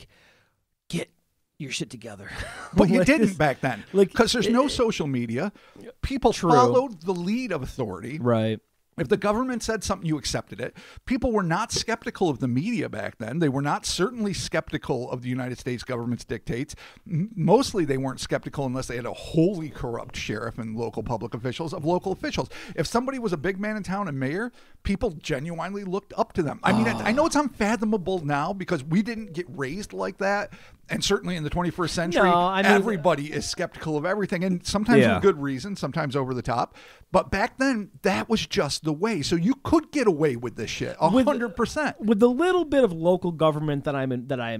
S4: get your shit together.
S3: But you didn't back then. Because there's no social media. People
S4: True.
S3: followed the lead of authority.
S4: Right.
S3: If the government said something, you accepted it. People were not skeptical of the media back then. They were not certainly skeptical of the United States government's dictates. Mostly they weren't skeptical unless they had a wholly corrupt sheriff and local public officials of local officials. If somebody was a big man in town and mayor, people genuinely looked up to them. I mean, I know it's unfathomable now because we didn't get raised like that. And certainly in the 21st century,
S1: No, I mean,
S3: everybody is skeptical of everything, and sometimes
S2: Yeah.
S3: with good reason, sometimes over the top. But back then, that was just the way. So you could get away with this shit 100%.
S1: with the little bit of local government that I'm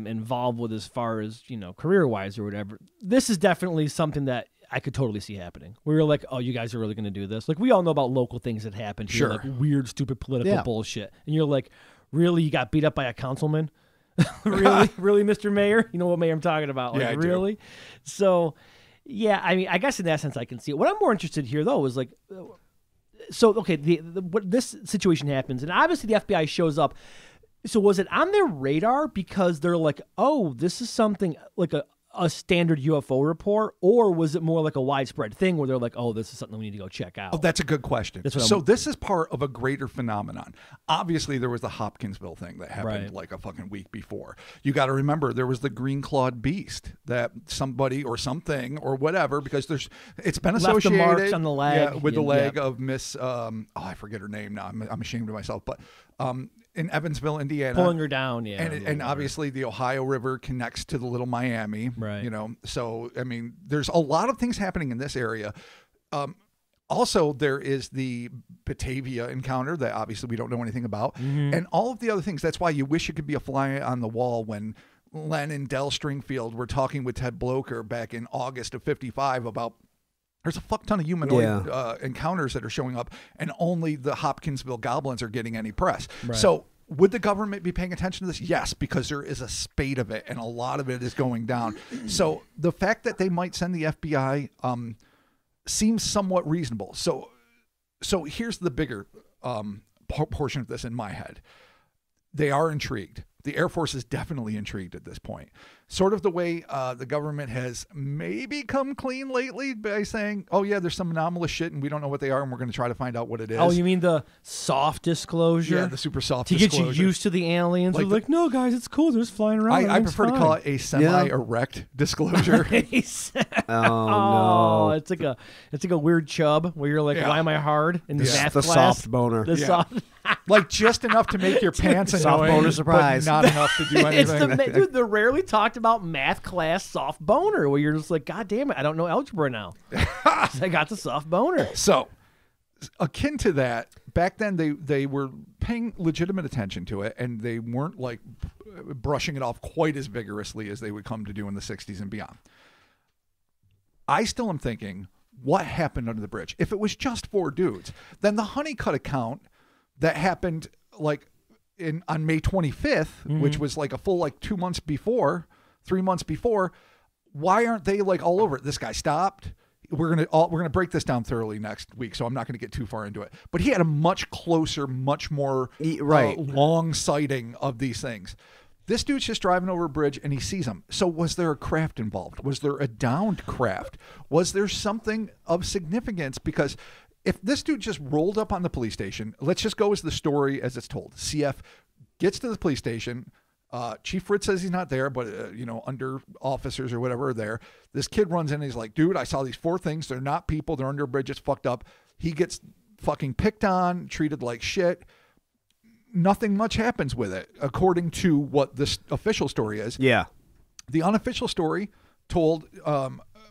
S1: involved with, as far as career wise or whatever. This is definitely something that I could totally see happening. We were like, oh, you guys are really going to do this? Like, we all know about local things that happen here,
S3: Sure.
S1: like weird, stupid political
S2: Yeah.
S1: bullshit, and you're like, really, you got beat up by a councilman? really, Mr. Mayor? You know what mayor I'm talking about? Like,
S3: Yeah, I do.
S1: really? So, yeah, I mean, I guess in that sense I can see it. What I'm more interested here, though, is like, so okay, what this situation happens, and obviously the FBI shows up. So was it on their radar because they're like, oh, this is something like a standard UFO report, or was it more like a widespread thing where they're like, oh, this is something we need to go check out?
S3: Oh, that's a good question.
S1: That's what
S3: So
S1: I'm-
S3: this is part of a greater phenomenon. Obviously, there was the Hopkinsville thing that happened
S1: Right.
S3: like a fucking week before. You got to remember there was the green-clawed beast that somebody or something or whatever, because it's been
S1: Left the
S3: associated
S1: marks on the leg.
S3: with the
S1: Yeah.
S3: leg of Miss I forget her name now. I'm ashamed of myself, but in Evansville, Indiana,
S1: Pulling her down, yeah.
S3: and obviously the Ohio River connects to the Little Miami,
S1: Right.
S3: So I mean, there's a lot of things happening in this area. Also, there is the Batavia encounter that obviously we don't know anything about, and all of the other things. That's why you wish you could be a fly on the wall when Len and Del Stringfield were talking with Ted Blocher back in August of '55 about. There's a fuck ton of humanoid encounters that are showing up, and only the Hopkinsville goblins are getting any press.
S1: Right.
S3: So would the government be paying attention to this? Yes, because there is a spate of it, and a lot of it is going down. So the fact that they might send the FBI seems somewhat reasonable. So here's the bigger portion of this in my head. They are intrigued. The Air Force is definitely intrigued at this point. Sort of the way the government has maybe come clean lately by saying, oh, yeah, there's some anomalous shit and we don't know what they are and we're going to try to find out what it is.
S1: Oh, you mean the soft disclosure?
S3: Yeah, the super soft
S1: to
S3: disclosure.
S1: get you used to the aliens.
S3: Like
S1: They're like, no, guys, it's cool. They're just flying around.
S3: I
S1: Everything's
S3: prefer to
S1: fine."
S3: call it a semi-erect disclosure.
S2: Oh, no.
S1: It's like a weird chub where you're like,
S3: Yeah.
S1: why am I hard in the math
S2: the
S1: class?
S2: soft boner.
S1: The
S3: Yeah.
S1: soft.
S3: Like just enough to make your pants
S2: Soft
S3: annoying,
S2: boner surprise.
S3: but not enough to do
S1: It's
S3: anything.
S1: dude, the rarely talked about math class soft boner where you're just like, God damn it, I don't know algebra now. I got the soft boner.
S3: So, akin to that, back then they were paying legitimate attention to it, and they weren't like brushing it off quite as vigorously as they would come to do in the 60s and beyond. I still am thinking, what happened under the bridge? If it was just 4 dudes, then the Honeycutt account that happened like on May 25th, which was like a full like 2 months before, 3 months before, why aren't they like all over it? This guy stopped. We're gonna break this down thoroughly next week, so I'm not gonna get too far into it. But he had a much closer, much more long sighting of these things. This dude's just driving over a bridge and he sees them. So was there a craft involved? Was there a downed craft? Was there something of significance? Because if this dude just rolled up on the police station, let's just go as the story as it's told. CF gets to the police station. Chief Fritz says he's not there, but under officers or whatever are there. This kid runs in and he's like, dude, I saw these 4 things. They're not people. They're under a bridge. It's fucked up. He gets fucking picked on, treated like shit. Nothing much happens with it, according to what this official story is.
S2: Yeah.
S3: The unofficial story told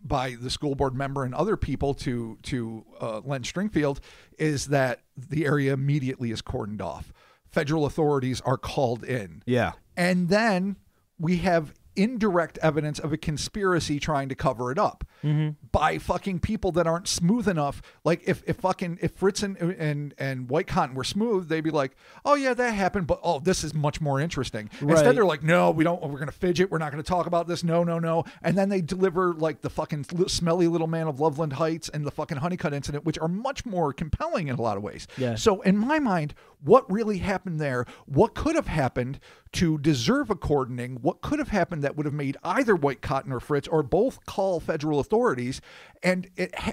S3: by the school board member and other people to Len Stringfield is that the area immediately is cordoned off. Federal authorities are called in.
S2: Yeah.
S3: And then we have indirect evidence of a conspiracy trying to cover it up by fucking people that aren't smooth enough. Like if Fritz and White Cotton were smooth, they'd be like, oh yeah, that happened, but oh, this is much more interesting.
S1: Right.
S3: Instead they're like, no, we're going to fidget. We're not going to talk about this. No. And then they deliver like the fucking smelly little man of Loveland Heights and the fucking Honeycutt incident, which are much more compelling in a lot of ways.
S1: Yeah.
S3: So in my mind, what really happened there, what could have happened to deserve a cordoning, what could have happened that would have made either White Cotton or Fritz or both call federal authorities, and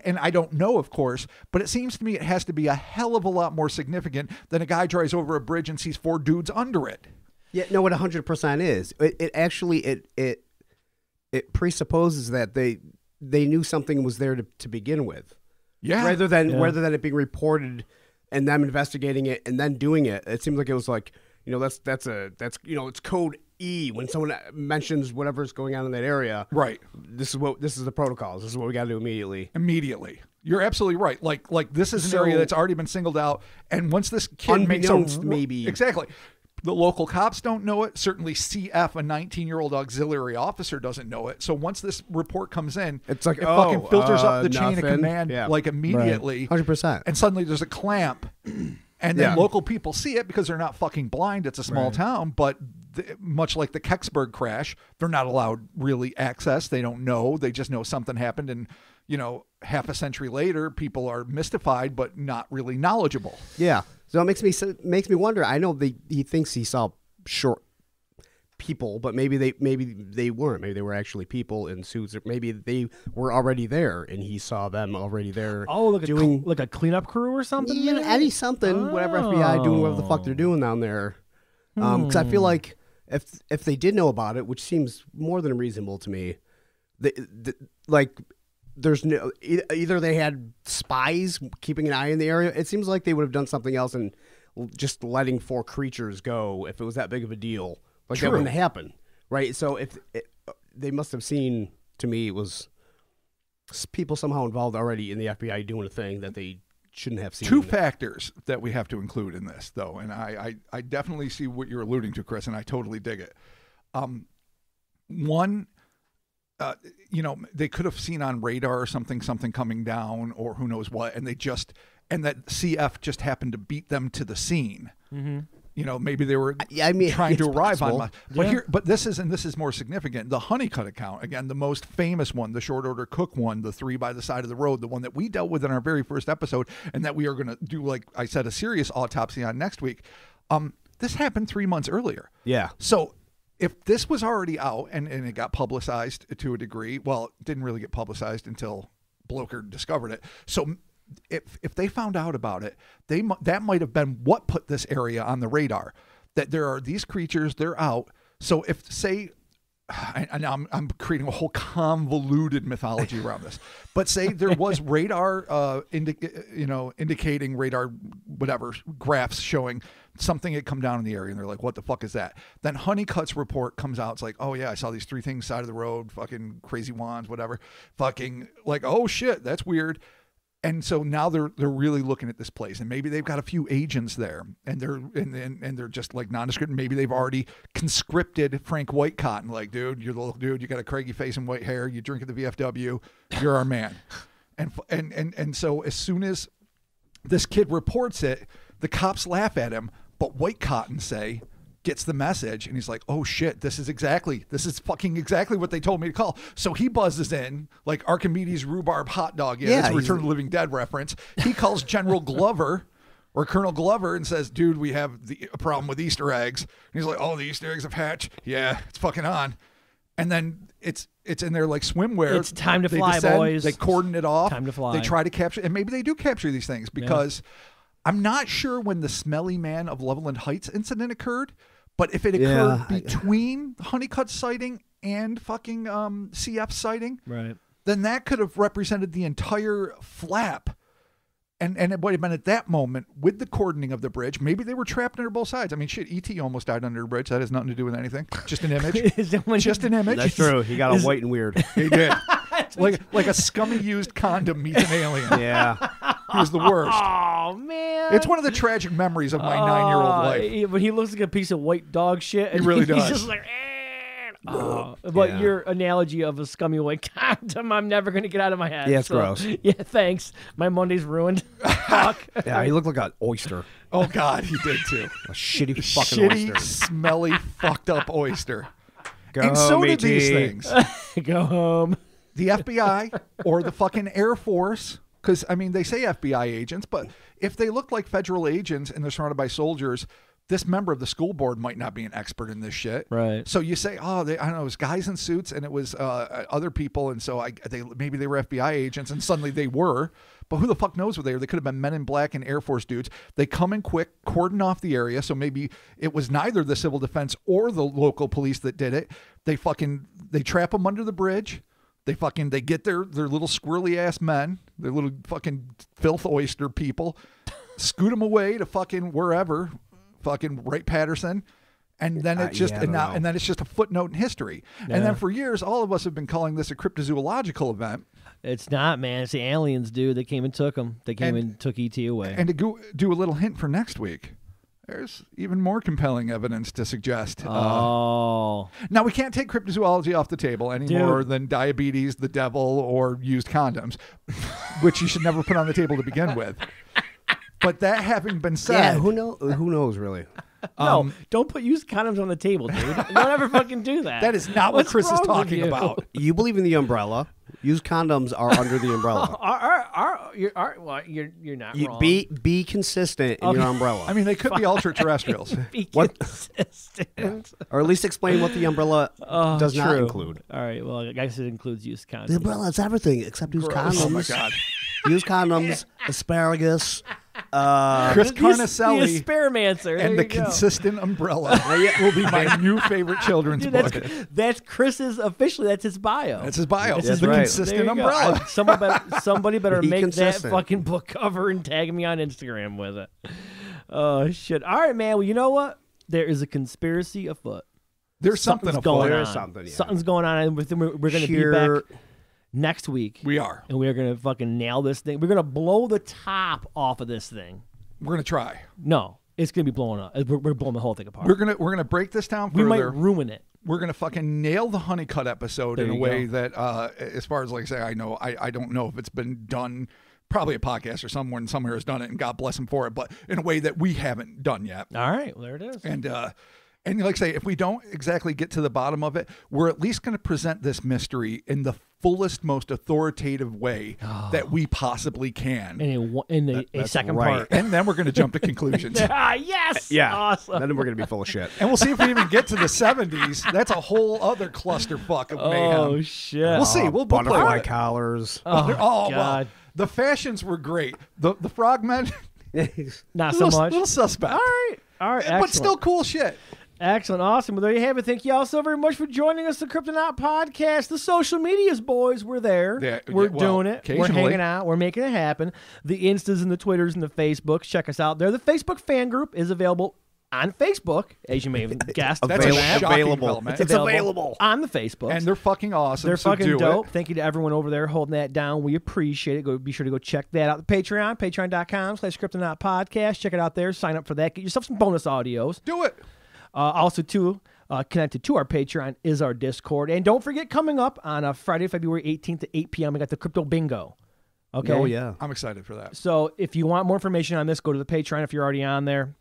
S3: I don't know, of course, but it seems to me it has to be a hell of a lot more significant than a guy drives over a bridge and sees 4 dudes under it.
S2: Yeah, no, it 100% is. It actually it presupposes that they knew something was there to begin with.
S3: Yeah.
S2: Rather than it being reported and them investigating it and then doing it. It seems like it was like, that's it's code when someone mentions whatever's going on in that area,
S3: Right.
S2: this is the protocols. This is what we got to do immediately.
S3: Immediately. You're absolutely right. Like this is an area that's already been singled out, and once this kid makes
S2: maybe
S3: exactly. The local cops don't know it. Certainly CF, a 19-year-old auxiliary officer, doesn't know it. So once this report comes in,
S2: it's like,
S3: it fucking filters up the chain of
S2: nothing.
S3: command like immediately.
S2: 100%.
S3: And suddenly there's a clamp. And then local people see it because they're not fucking blind. It's a small town. But much like the Kecksburg crash, they're not allowed really access. They don't know. They just know something happened. And, you know, half a century later, people are mystified but not really knowledgeable.
S2: Yeah. So it makes me wonder. I know he thinks he saw short people, but maybe they weren't. Maybe they were actually people in suits. Or maybe they were already there, and he saw them already there.
S4: Oh, like a cleanup crew or something.
S2: Yeah, any something. Whatever FBI doing, whatever the fuck they're doing down there. Because I feel like if they did know about it, which seems more than reasonable to me, there's no either they had spies keeping an eye in the area. It seems like they would have done something else and just letting 4 creatures go if it was that big of a deal. Like that wouldn't happen, right? So they must have seen, to me, it was people somehow involved already in the FBI doing a thing that they shouldn't have seen.
S3: 2 factors that we have to include in this, though, and I definitely see what you're alluding to, Chris, and I totally dig it. One. You know, they could have seen on radar or something coming down or who knows what, and that CF just happened to beat them to the scene. Mm-hmm. You know, maybe they were trying to arrive on. But this is more significant. The Honeycutt account, again, the most famous one, the short order cook one, the 3 by the side of the road, the one that we dealt with in our very first episode, and that we are going to do, like I said, a serious autopsy on next week. This happened 3 months earlier.
S2: Yeah.
S3: So if this was already out and it got publicized to a degree, well, it didn't really get publicized until Bloker discovered it. So if they found out about it, that might have been what put this area on the radar, that there are these creatures, they're out. So if, say, and I'm creating a whole convoluted mythology around this, but say there was radar, indicating radar, whatever, graphs showing something had come down in the area, and they're like, what the fuck is that? Then Honeycutt's report comes out. It's like, oh yeah, I saw these 3 things side of the road, fucking crazy wands, whatever, fucking like, oh shit, that's weird. And so now they're really looking at this place, and maybe they've got a few agents there, and they're just like nondescript. Maybe they've already conscripted Frank Whitecotton, like, dude, you're the little dude, you got a craggy face and white hair, you drink at the VFW, you're our man. And so as soon as this kid reports it, the cops laugh at him, but Whitecotton gets the message, and he's like, oh shit, this is fucking exactly what they told me to call. So he buzzes in like Archimedes rhubarb hot dog. Yeah, that's a Return of the Living Dead reference. He calls General Glover or Colonel Glover and says, dude, we have a problem with Easter eggs. And he's like, oh, the Easter eggs have hatched. Yeah, it's fucking on. And then it's in their like swimwear.
S4: It's time to fly,
S3: descend,
S4: boys.
S3: They cordon it off.
S4: Time to fly.
S3: They try to capture, and maybe they do capture these things because I'm not sure when the Smelly Man of Loveland Heights incident occurred, but if it occurred between Honeycutt sighting and fucking CF sighting,
S4: right,
S3: then that could have represented the entire flap. And it might have been at that moment with the cordoning of the bridge. Maybe they were trapped under both sides. I mean, shit, E.T. almost died under a bridge. That has nothing to do with anything. Just an image. Just an image.
S2: That's true. He got all white and weird.
S3: He did. like a scummy used condom meets an alien.
S2: Yeah.
S3: He was the worst.
S4: Oh, man.
S3: It's one of the tragic memories of my 9-year-old life.
S4: But he looks like a piece of white dog shit.
S3: He really does.
S4: He's just like, but your analogy of a scummy white condom, I'm never going to get out of my head.
S2: Yeah, it's gross.
S4: Yeah, thanks. My Monday's ruined. Fuck.
S2: Yeah, he looked like an oyster.
S3: Oh, God, he did too.
S2: A shitty fucking oyster.
S3: Smelly, fucked up oyster.
S2: Go
S3: and
S2: home,
S3: so did
S2: E.T.
S3: these things.
S4: Go home.
S3: The FBI or the fucking Air Force, because, I mean, they say FBI agents, but if they look like federal agents and they're surrounded by soldiers, this member of the school board might not be an expert in this shit.
S4: Right.
S3: So you say, oh, I don't know, it was guys in suits and it was other people. And so maybe they were FBI agents, and suddenly they were. But who the fuck knows what they were? They could have been Men in Black and Air Force dudes. They come in quick, cordon off the area. So maybe it was neither the civil defense or the local police that did it. They trap them under the bridge. They get their little squirrely ass men, their little fucking filth oyster people, scoot them away to fucking wherever, fucking Wright Patterson, And then it's just and then it's just a footnote in history.
S4: Yeah.
S3: And then for years, all of us have been calling this a cryptozoological event.
S4: It's not, man. It's the aliens, dude. They came and took them. They came and took ET away.
S3: And to do a little hint for next week, there's even more compelling evidence to suggest. Now, we can't take cryptozoology off the table any more than diabetes, the devil, or used condoms, which you should never put on the table to begin with. But that having been said...
S2: Yeah, who knows, really?
S4: No, don't put used condoms on the table, dude. Don't ever fucking do that.
S3: That is not what Chris is talking about.
S2: You believe in the umbrella. Used condoms are under the umbrella.
S4: You're not wrong.
S2: Be consistent in your umbrella.
S3: I mean, they could be ultra-terrestrials.
S4: Be consistent.
S2: Or at least explain what the umbrella does not include.
S4: All right, well, I guess it includes used condoms.
S2: The umbrella is everything except used condoms.
S3: Oh, my God.
S2: Used condoms, asparagus,
S3: Chris Carnicelli
S4: the Asparamancer.
S3: and the consistent umbrella will be my new favorite children's book.
S4: That's Chris's officially. That's his bio.
S3: That's his bio.
S4: That's
S3: It's
S4: his
S3: the
S4: bio.
S3: consistent
S4: There you go.
S3: umbrella.
S4: Somebody better
S2: Be
S4: make
S2: consistent.
S4: that fucking book cover and tag me on Instagram with it. Oh shit! All right, man. Well, you know what? There is a conspiracy afoot.
S3: There's something
S4: Something's
S3: afoot.
S4: going
S2: There
S4: on.
S2: is something, yeah.
S4: Something's going on, and we're going to be
S2: Sheer-
S4: back next week.
S3: We are.
S4: And we're going to fucking nail this thing. We're going to blow the top off of this thing.
S3: We're going to try.
S4: No, it's going to be blowing up. We're blowing the whole thing apart.
S3: We're gonna break this down further.
S4: We might ruin it.
S3: We're gonna fucking nail the honeycut episode
S4: There
S3: in a
S4: you
S3: way
S4: go.
S3: that, as far as like say, I don't know if it's been done. Probably a podcast or someone somewhere has done it, and God bless them for it. But in a way that we haven't done yet.
S4: All right, well, there it is.
S3: And like I say, if we don't exactly get to the bottom of it, we're at least going to present this mystery in the fullest, most authoritative way that we possibly can.
S4: And in a second
S2: right.
S4: part.
S3: And then we're going to jump to conclusions.
S4: Yes.
S2: Yeah.
S4: Awesome.
S2: Then we're going to be full of shit.
S3: And we'll see if we even get to the 70s. That's a whole other clusterfuck of mayhem.
S4: Oh shit.
S3: We'll see. We'll play
S2: Butterfly
S3: with it.
S2: collars.
S3: Oh, well,
S4: God.
S3: the fashions were great. The Frogmen,
S4: Not so much.
S3: little suspect.
S4: All right. Excellent.
S3: But still cool shit.
S4: Excellent. Awesome. Well, there you have it. Thank you all so very much for joining us, the Cryptonaut Podcast. The social medias, boys, we're there. We're doing it. We're
S3: occasionally.
S4: hanging out. We're making it happen. The Instas and the Twitters and the Facebooks. Check us out there. The Facebook fan group is available on Facebook, as you may have guessed.
S3: That's a shocking
S2: available.
S3: development.
S2: It's available.
S4: on the Facebook.
S3: And they're fucking awesome.
S4: They're
S3: so
S4: fucking
S3: do
S4: dope.
S3: It.
S4: Thank you to everyone over there holding that down. We appreciate it. Be sure to go check that out. The Patreon, patreon.com/Cryptonaut Podcast. Check it out there. Sign up for that. Get yourself some bonus audios.
S3: Do it.
S4: Also, too, connected to our Patreon is our Discord. And don't forget, coming up on Friday, February 18th at 8 p.m., we got the Crypto Bingo. Okay?
S2: Oh, yeah.
S3: I'm excited for that.
S4: So if you want more information on this, go to the Patreon if you're already on there.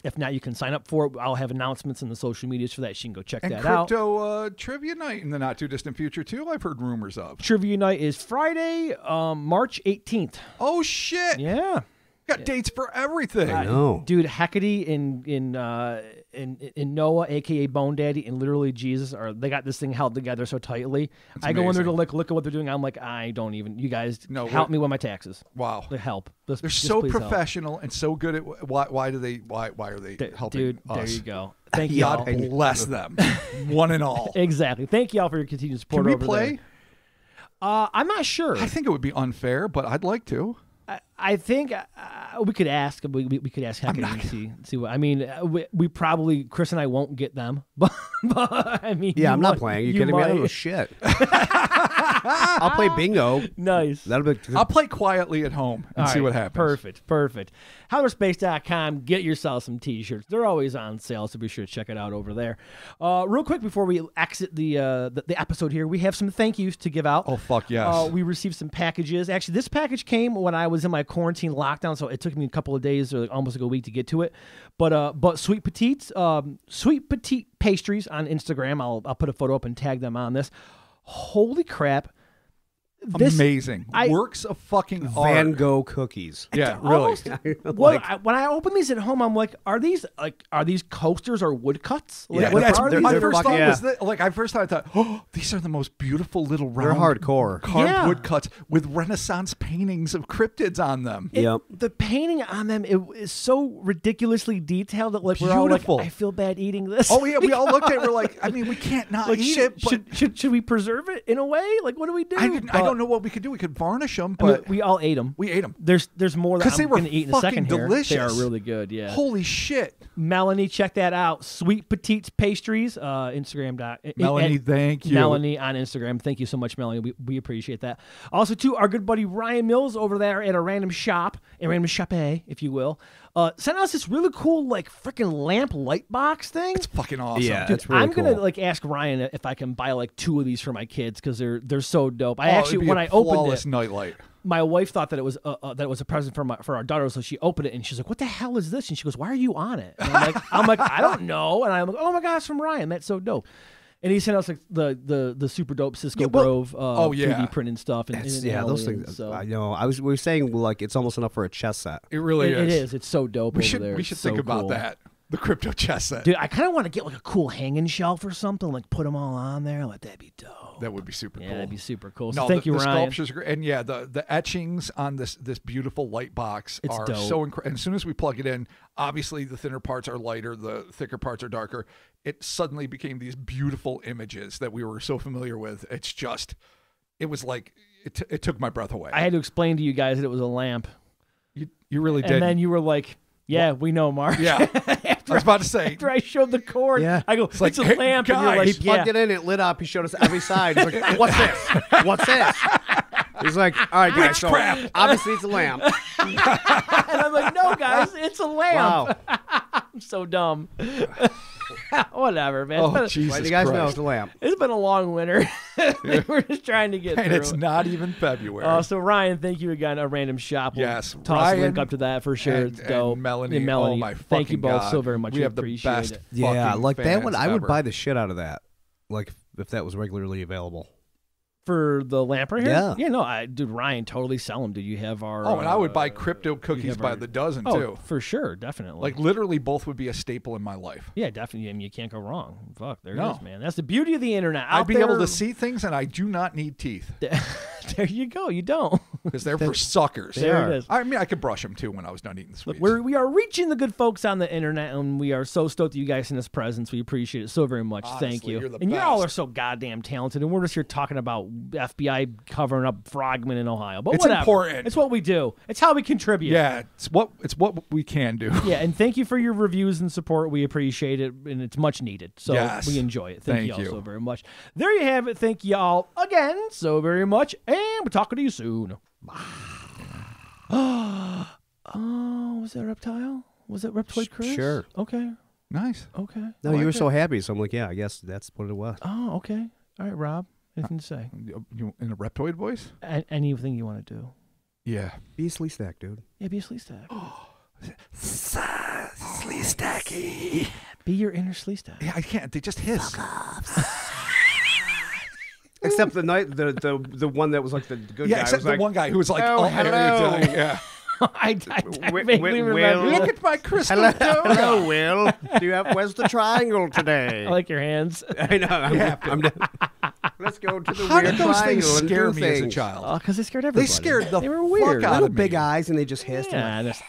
S4: If not, you can sign up for it. I'll have announcements in the social medias for that. So you can go check
S3: And
S4: that out.
S3: crypto trivia night in the not too distant future too. I've heard rumors of.
S4: Trivia night is Friday, March 18th.
S3: Oh shit!
S4: Yeah.
S3: Got dates for everything.
S2: I know.
S4: Dude, Hecate in Noah, aka Bone Daddy, and literally Jesus they got this thing held together so tightly. I go in there to look at what they're doing. I'm like, I don't even. You guys help me with my taxes.
S3: Wow.
S4: Like, help.
S3: They're
S4: Just
S3: so
S4: please help.
S3: professional and so good at why are they helping
S4: Dude,
S3: us?
S4: there you go. Thank you all.
S3: God bless them, one and all.
S4: Exactly. Thank you all for your continued support.
S3: Can we
S4: over
S3: play?
S4: there. I'm not sure.
S3: I think it would be unfair, but I'd like to.
S4: I think we could ask. We could ask Hecate and see what. I mean, we probably Chris and I won't get them, but I mean,
S2: Yeah, I'm not playing. You kidding me? I don't know
S4: might.
S2: shit. I'll play bingo.
S4: Nice.
S2: That'll be.
S3: I'll play quietly at home and
S4: All
S3: see
S4: right,
S3: what happens.
S4: Perfect. HowlerSpace.com. Get yourself some T-shirts. They're always on sale, so be sure to check it out over there. Real quick before we exit the episode here, we have some thank yous to give out.
S3: Oh fuck yes.
S4: We received some packages. Actually, this package came when I was in my quarantine lockdown, so it took me a couple of days or almost like a week to get to it. But Sweet Petite Pastries on Instagram. I'll put a photo up and tag them on this. Holy crap.
S3: Amazing. Works of fucking
S2: Van
S3: art.
S2: Gogh cookies.
S3: Yeah, really.
S4: When I open these at home, I'm like, are these coasters or woodcuts? Like,
S3: Yeah,
S4: what
S3: that's,
S4: are these?
S3: my
S2: They're
S3: first thought
S2: fucking-
S3: was that. Like, I thought, oh, these are the most beautiful little round,
S2: hardcore.
S3: carved
S4: Yeah.
S3: woodcuts with Renaissance paintings of cryptids on them.
S2: Yep.
S4: The painting on them is so ridiculously detailed that like we're all
S3: Beautiful.
S4: like, I feel bad eating this.
S3: Oh yeah, we all looked at it. We're like, I mean, we can't not
S4: like,
S3: eat it. But
S4: should we preserve it in a way? Like, what do we do?
S3: I don't don't know what we could do. We could varnish them,
S4: I mean,
S3: but
S4: we all ate them.
S3: we ate them.
S4: There's more that
S3: 'Cause
S4: I'm
S3: they were
S4: going to eat in a second
S3: fucking
S4: here.
S3: delicious.
S4: They are really good, yeah.
S3: Holy shit.
S4: Melanie, check that out. Sweet Petites Pastries, Instagram.
S3: Melanie, thank you.
S4: Melanie on Instagram. Thank you so much, Melanie. We appreciate that. Also, too, our good buddy Ryan Mills over there at a random shop, a random shopee, if you will, sent us this really cool, like, freaking lamp light box thing.
S3: It's fucking awesome.
S2: Yeah,
S4: Dude,
S2: it's really
S4: I'm
S2: cool.
S4: gonna like ask Ryan if I can buy like 2 of these for my kids because they're so dope. I
S3: Oh,
S4: actually
S3: it'd be
S4: when
S3: a
S4: I opened
S3: flawless
S4: it,
S3: nightlight.
S4: my wife thought that it was a present for our daughter, so she opened it and she's like, "What the hell is this?" And she goes, "Why are you on it?" And I'm like, I don't know. And I'm like, "Oh my gosh, from Ryan, that's so dope." And he sent us like the super dope Cisco Grove 3D printing stuff. And
S2: those things.
S4: So.
S2: I know. We were saying like it's almost enough for a chess set.
S3: It really
S4: It is. It's so dope.
S3: We
S4: over
S3: should
S4: there.
S3: we
S4: It's
S3: should
S4: so
S3: think about
S4: cool.
S3: that. The crypto chess set.
S4: Dude, I kind of want to get like a cool hanging shelf or something, like put them all on there. Like that'd be dope.
S3: That would be super
S4: Yeah,
S3: cool.
S4: that'd be super cool. So
S3: No,
S4: thank
S3: the
S4: you, Ryan.
S3: sculptures are great. And yeah, the etchings on this beautiful light box
S4: It's
S3: are
S4: dope.
S3: so incredible. And as soon as we plug it in, obviously the thinner parts are lighter, the thicker parts are darker. It suddenly became these beautiful images that we were so familiar with. It's just, it was like, it took my breath away.
S4: I had to explain to you guys that it was a lamp,
S3: You really did.
S4: and then you were like, "Yeah, we know, Mark."
S3: Yeah. I was about to say.
S4: After I showed the cord,
S2: Yeah.
S4: I go, "It's
S3: like,
S4: a
S3: hey,
S4: lamp," and you're
S3: guys.
S4: like,
S2: He plugged it in, it lit up. He showed us every side. He's like, "What's this? What's this?" He's like, "All right, guys. So
S3: Witchcraft.
S2: obviously it's a lamp."
S4: And I'm like, "No, guys, it's a lamp."
S2: Wow.
S4: I'm so dumb. Whatever, man.
S3: Oh,
S4: It's
S3: Jesus
S2: Let you guys know
S3: Christ.
S2: it's a lamp.
S4: been a long winter. We're just trying to get
S3: And
S4: through.
S3: it's not even February.
S4: So Ryan, thank you again. A random shop. We'll
S3: Yes,
S4: toss a link
S3: Ryan
S4: up to that for sure. It's
S3: and
S4: dope.
S3: Melanie.
S4: And Melanie.
S3: Oh my
S4: Thank you
S3: fucking
S4: both
S3: God.
S4: so very much.
S3: We have the
S4: appreciate
S3: best
S4: it.
S2: Yeah,
S3: fucking
S2: like that
S3: fans
S2: one. I would
S3: ever.
S2: buy the shit out of that. Like if that was regularly available.
S4: For the lamp right here?
S2: Yeah.
S4: Yeah, no, dude, Ryan, totally sell them. Dude, you have our...
S3: Oh, and I would buy crypto cookies
S4: have
S3: by
S4: our-
S3: the dozen,
S4: Oh,
S3: too.
S4: for sure, definitely.
S3: Like, literally, both would be a staple in my life.
S4: Yeah, definitely. I mean, you can't go wrong. Fuck, there
S3: No.
S4: it is, man. That's the beauty of the internet.
S3: I'd
S4: Out
S3: be able
S4: there-
S3: to see things, and I do not need teeth.
S4: There you go. You don't.
S3: Because they're for suckers.
S4: There it is.
S3: I mean, I could brush them, too, when I was done eating the sweets.
S4: Look, we are reaching the good folks on the internet, and we are so stoked that you guys send us presents. We appreciate it so very much. Thank
S3: Honestly,
S4: you.
S3: you're the
S4: And you all
S3: best.
S4: are so goddamn talented, and we're just here talking about FBI covering up frogmen in Ohio. But
S3: It's
S4: whatever.
S3: important.
S4: It's what we do. It's how we contribute.
S3: Yeah, it's what we can do.
S4: Yeah, and thank you for your reviews and support. We appreciate it, and it's much needed. So
S3: Yes.
S4: we enjoy it. Thank you all
S3: Thank you.
S4: so very much. There you have it. Thank you all again so very much, and we're talking to you soon. Oh, was that Reptile? Was that Reptoid Chris?
S2: Sure.
S4: Okay.
S3: Nice.
S4: Okay.
S2: No, you were so happy, so I'm like, yeah, I guess that's what it was.
S4: Oh, okay. All right, Rob. Anything to say?
S3: You in a reptoid voice?
S4: Anything you want to do?
S3: Yeah.
S2: Be a sleaze stack, dude.
S4: Yeah, be a sleaze stack.
S3: Sleaze stacky.
S4: Be your inner sleaze stack.
S3: Yeah, I can't. They just hiss.
S2: Except the the one that was like the good
S3: Yeah,
S2: guy.
S3: except
S2: was
S3: the
S2: like,
S3: one guy who was like,
S2: "Oh, hello."
S3: Yeah.
S4: I
S2: Wi-
S4: vaguely
S2: Will-
S4: remember.
S3: Look at my crystal
S2: Hello,
S3: toga.
S2: hello, Will. Do you have? Where's the triangle today?
S4: I like your hands.
S2: I know. I'm let's go to the
S3: How
S2: weird
S3: did those
S2: triangle
S3: things
S2: and
S3: scare
S2: do
S3: me as a
S2: things.
S3: child?
S4: Oh, because they scared everybody.
S3: They scared the
S4: They were
S3: fuck
S4: weird.
S3: out
S2: Little
S3: of me.
S2: big eyes, and they just hissed.
S4: Yeah, that's-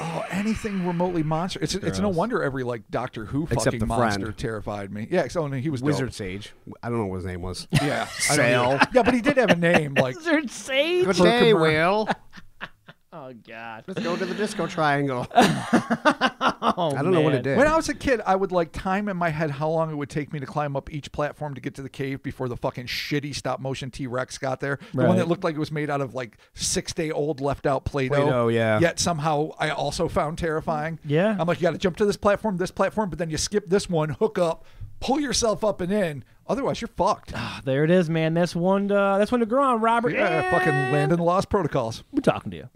S3: Oh, anything remotely monster. It's no
S4: Gross.
S3: wonder every like Doctor Who
S2: Except
S3: fucking
S2: the
S3: monster
S2: friend.
S3: terrified me. Yeah, so he was
S2: Wizard
S3: dope.
S2: Sage. I don't know what his name was.
S3: Yeah,
S2: Sale.
S3: Yeah, but he did have a name like.
S4: Lizard Sage.
S2: Good day,
S3: Herkimer.
S2: Will.
S4: Oh God.
S2: Let's go to the disco triangle.
S4: Oh,
S2: I don't know what it did.
S3: When I was a kid, I would like time in my head how long it would take me to climb up each platform to get to the cave before the fucking shitty stop motion T-Rex got there. The one
S4: Right.
S3: that looked like it was made out of like 6-day-old left out Play-Doh.
S2: Play-Doh, yeah.
S3: Yet somehow I also found terrifying.
S4: Yeah.
S3: I'm like, you got to jump to this platform, but then you skip this one, hook up, pull yourself up and in. Otherwise, you're fucked.
S4: There it is, man. That's one to grow on, Robert.
S3: Yeah,
S4: And
S3: fucking land in the Lost Protocols.
S4: We're talking to you.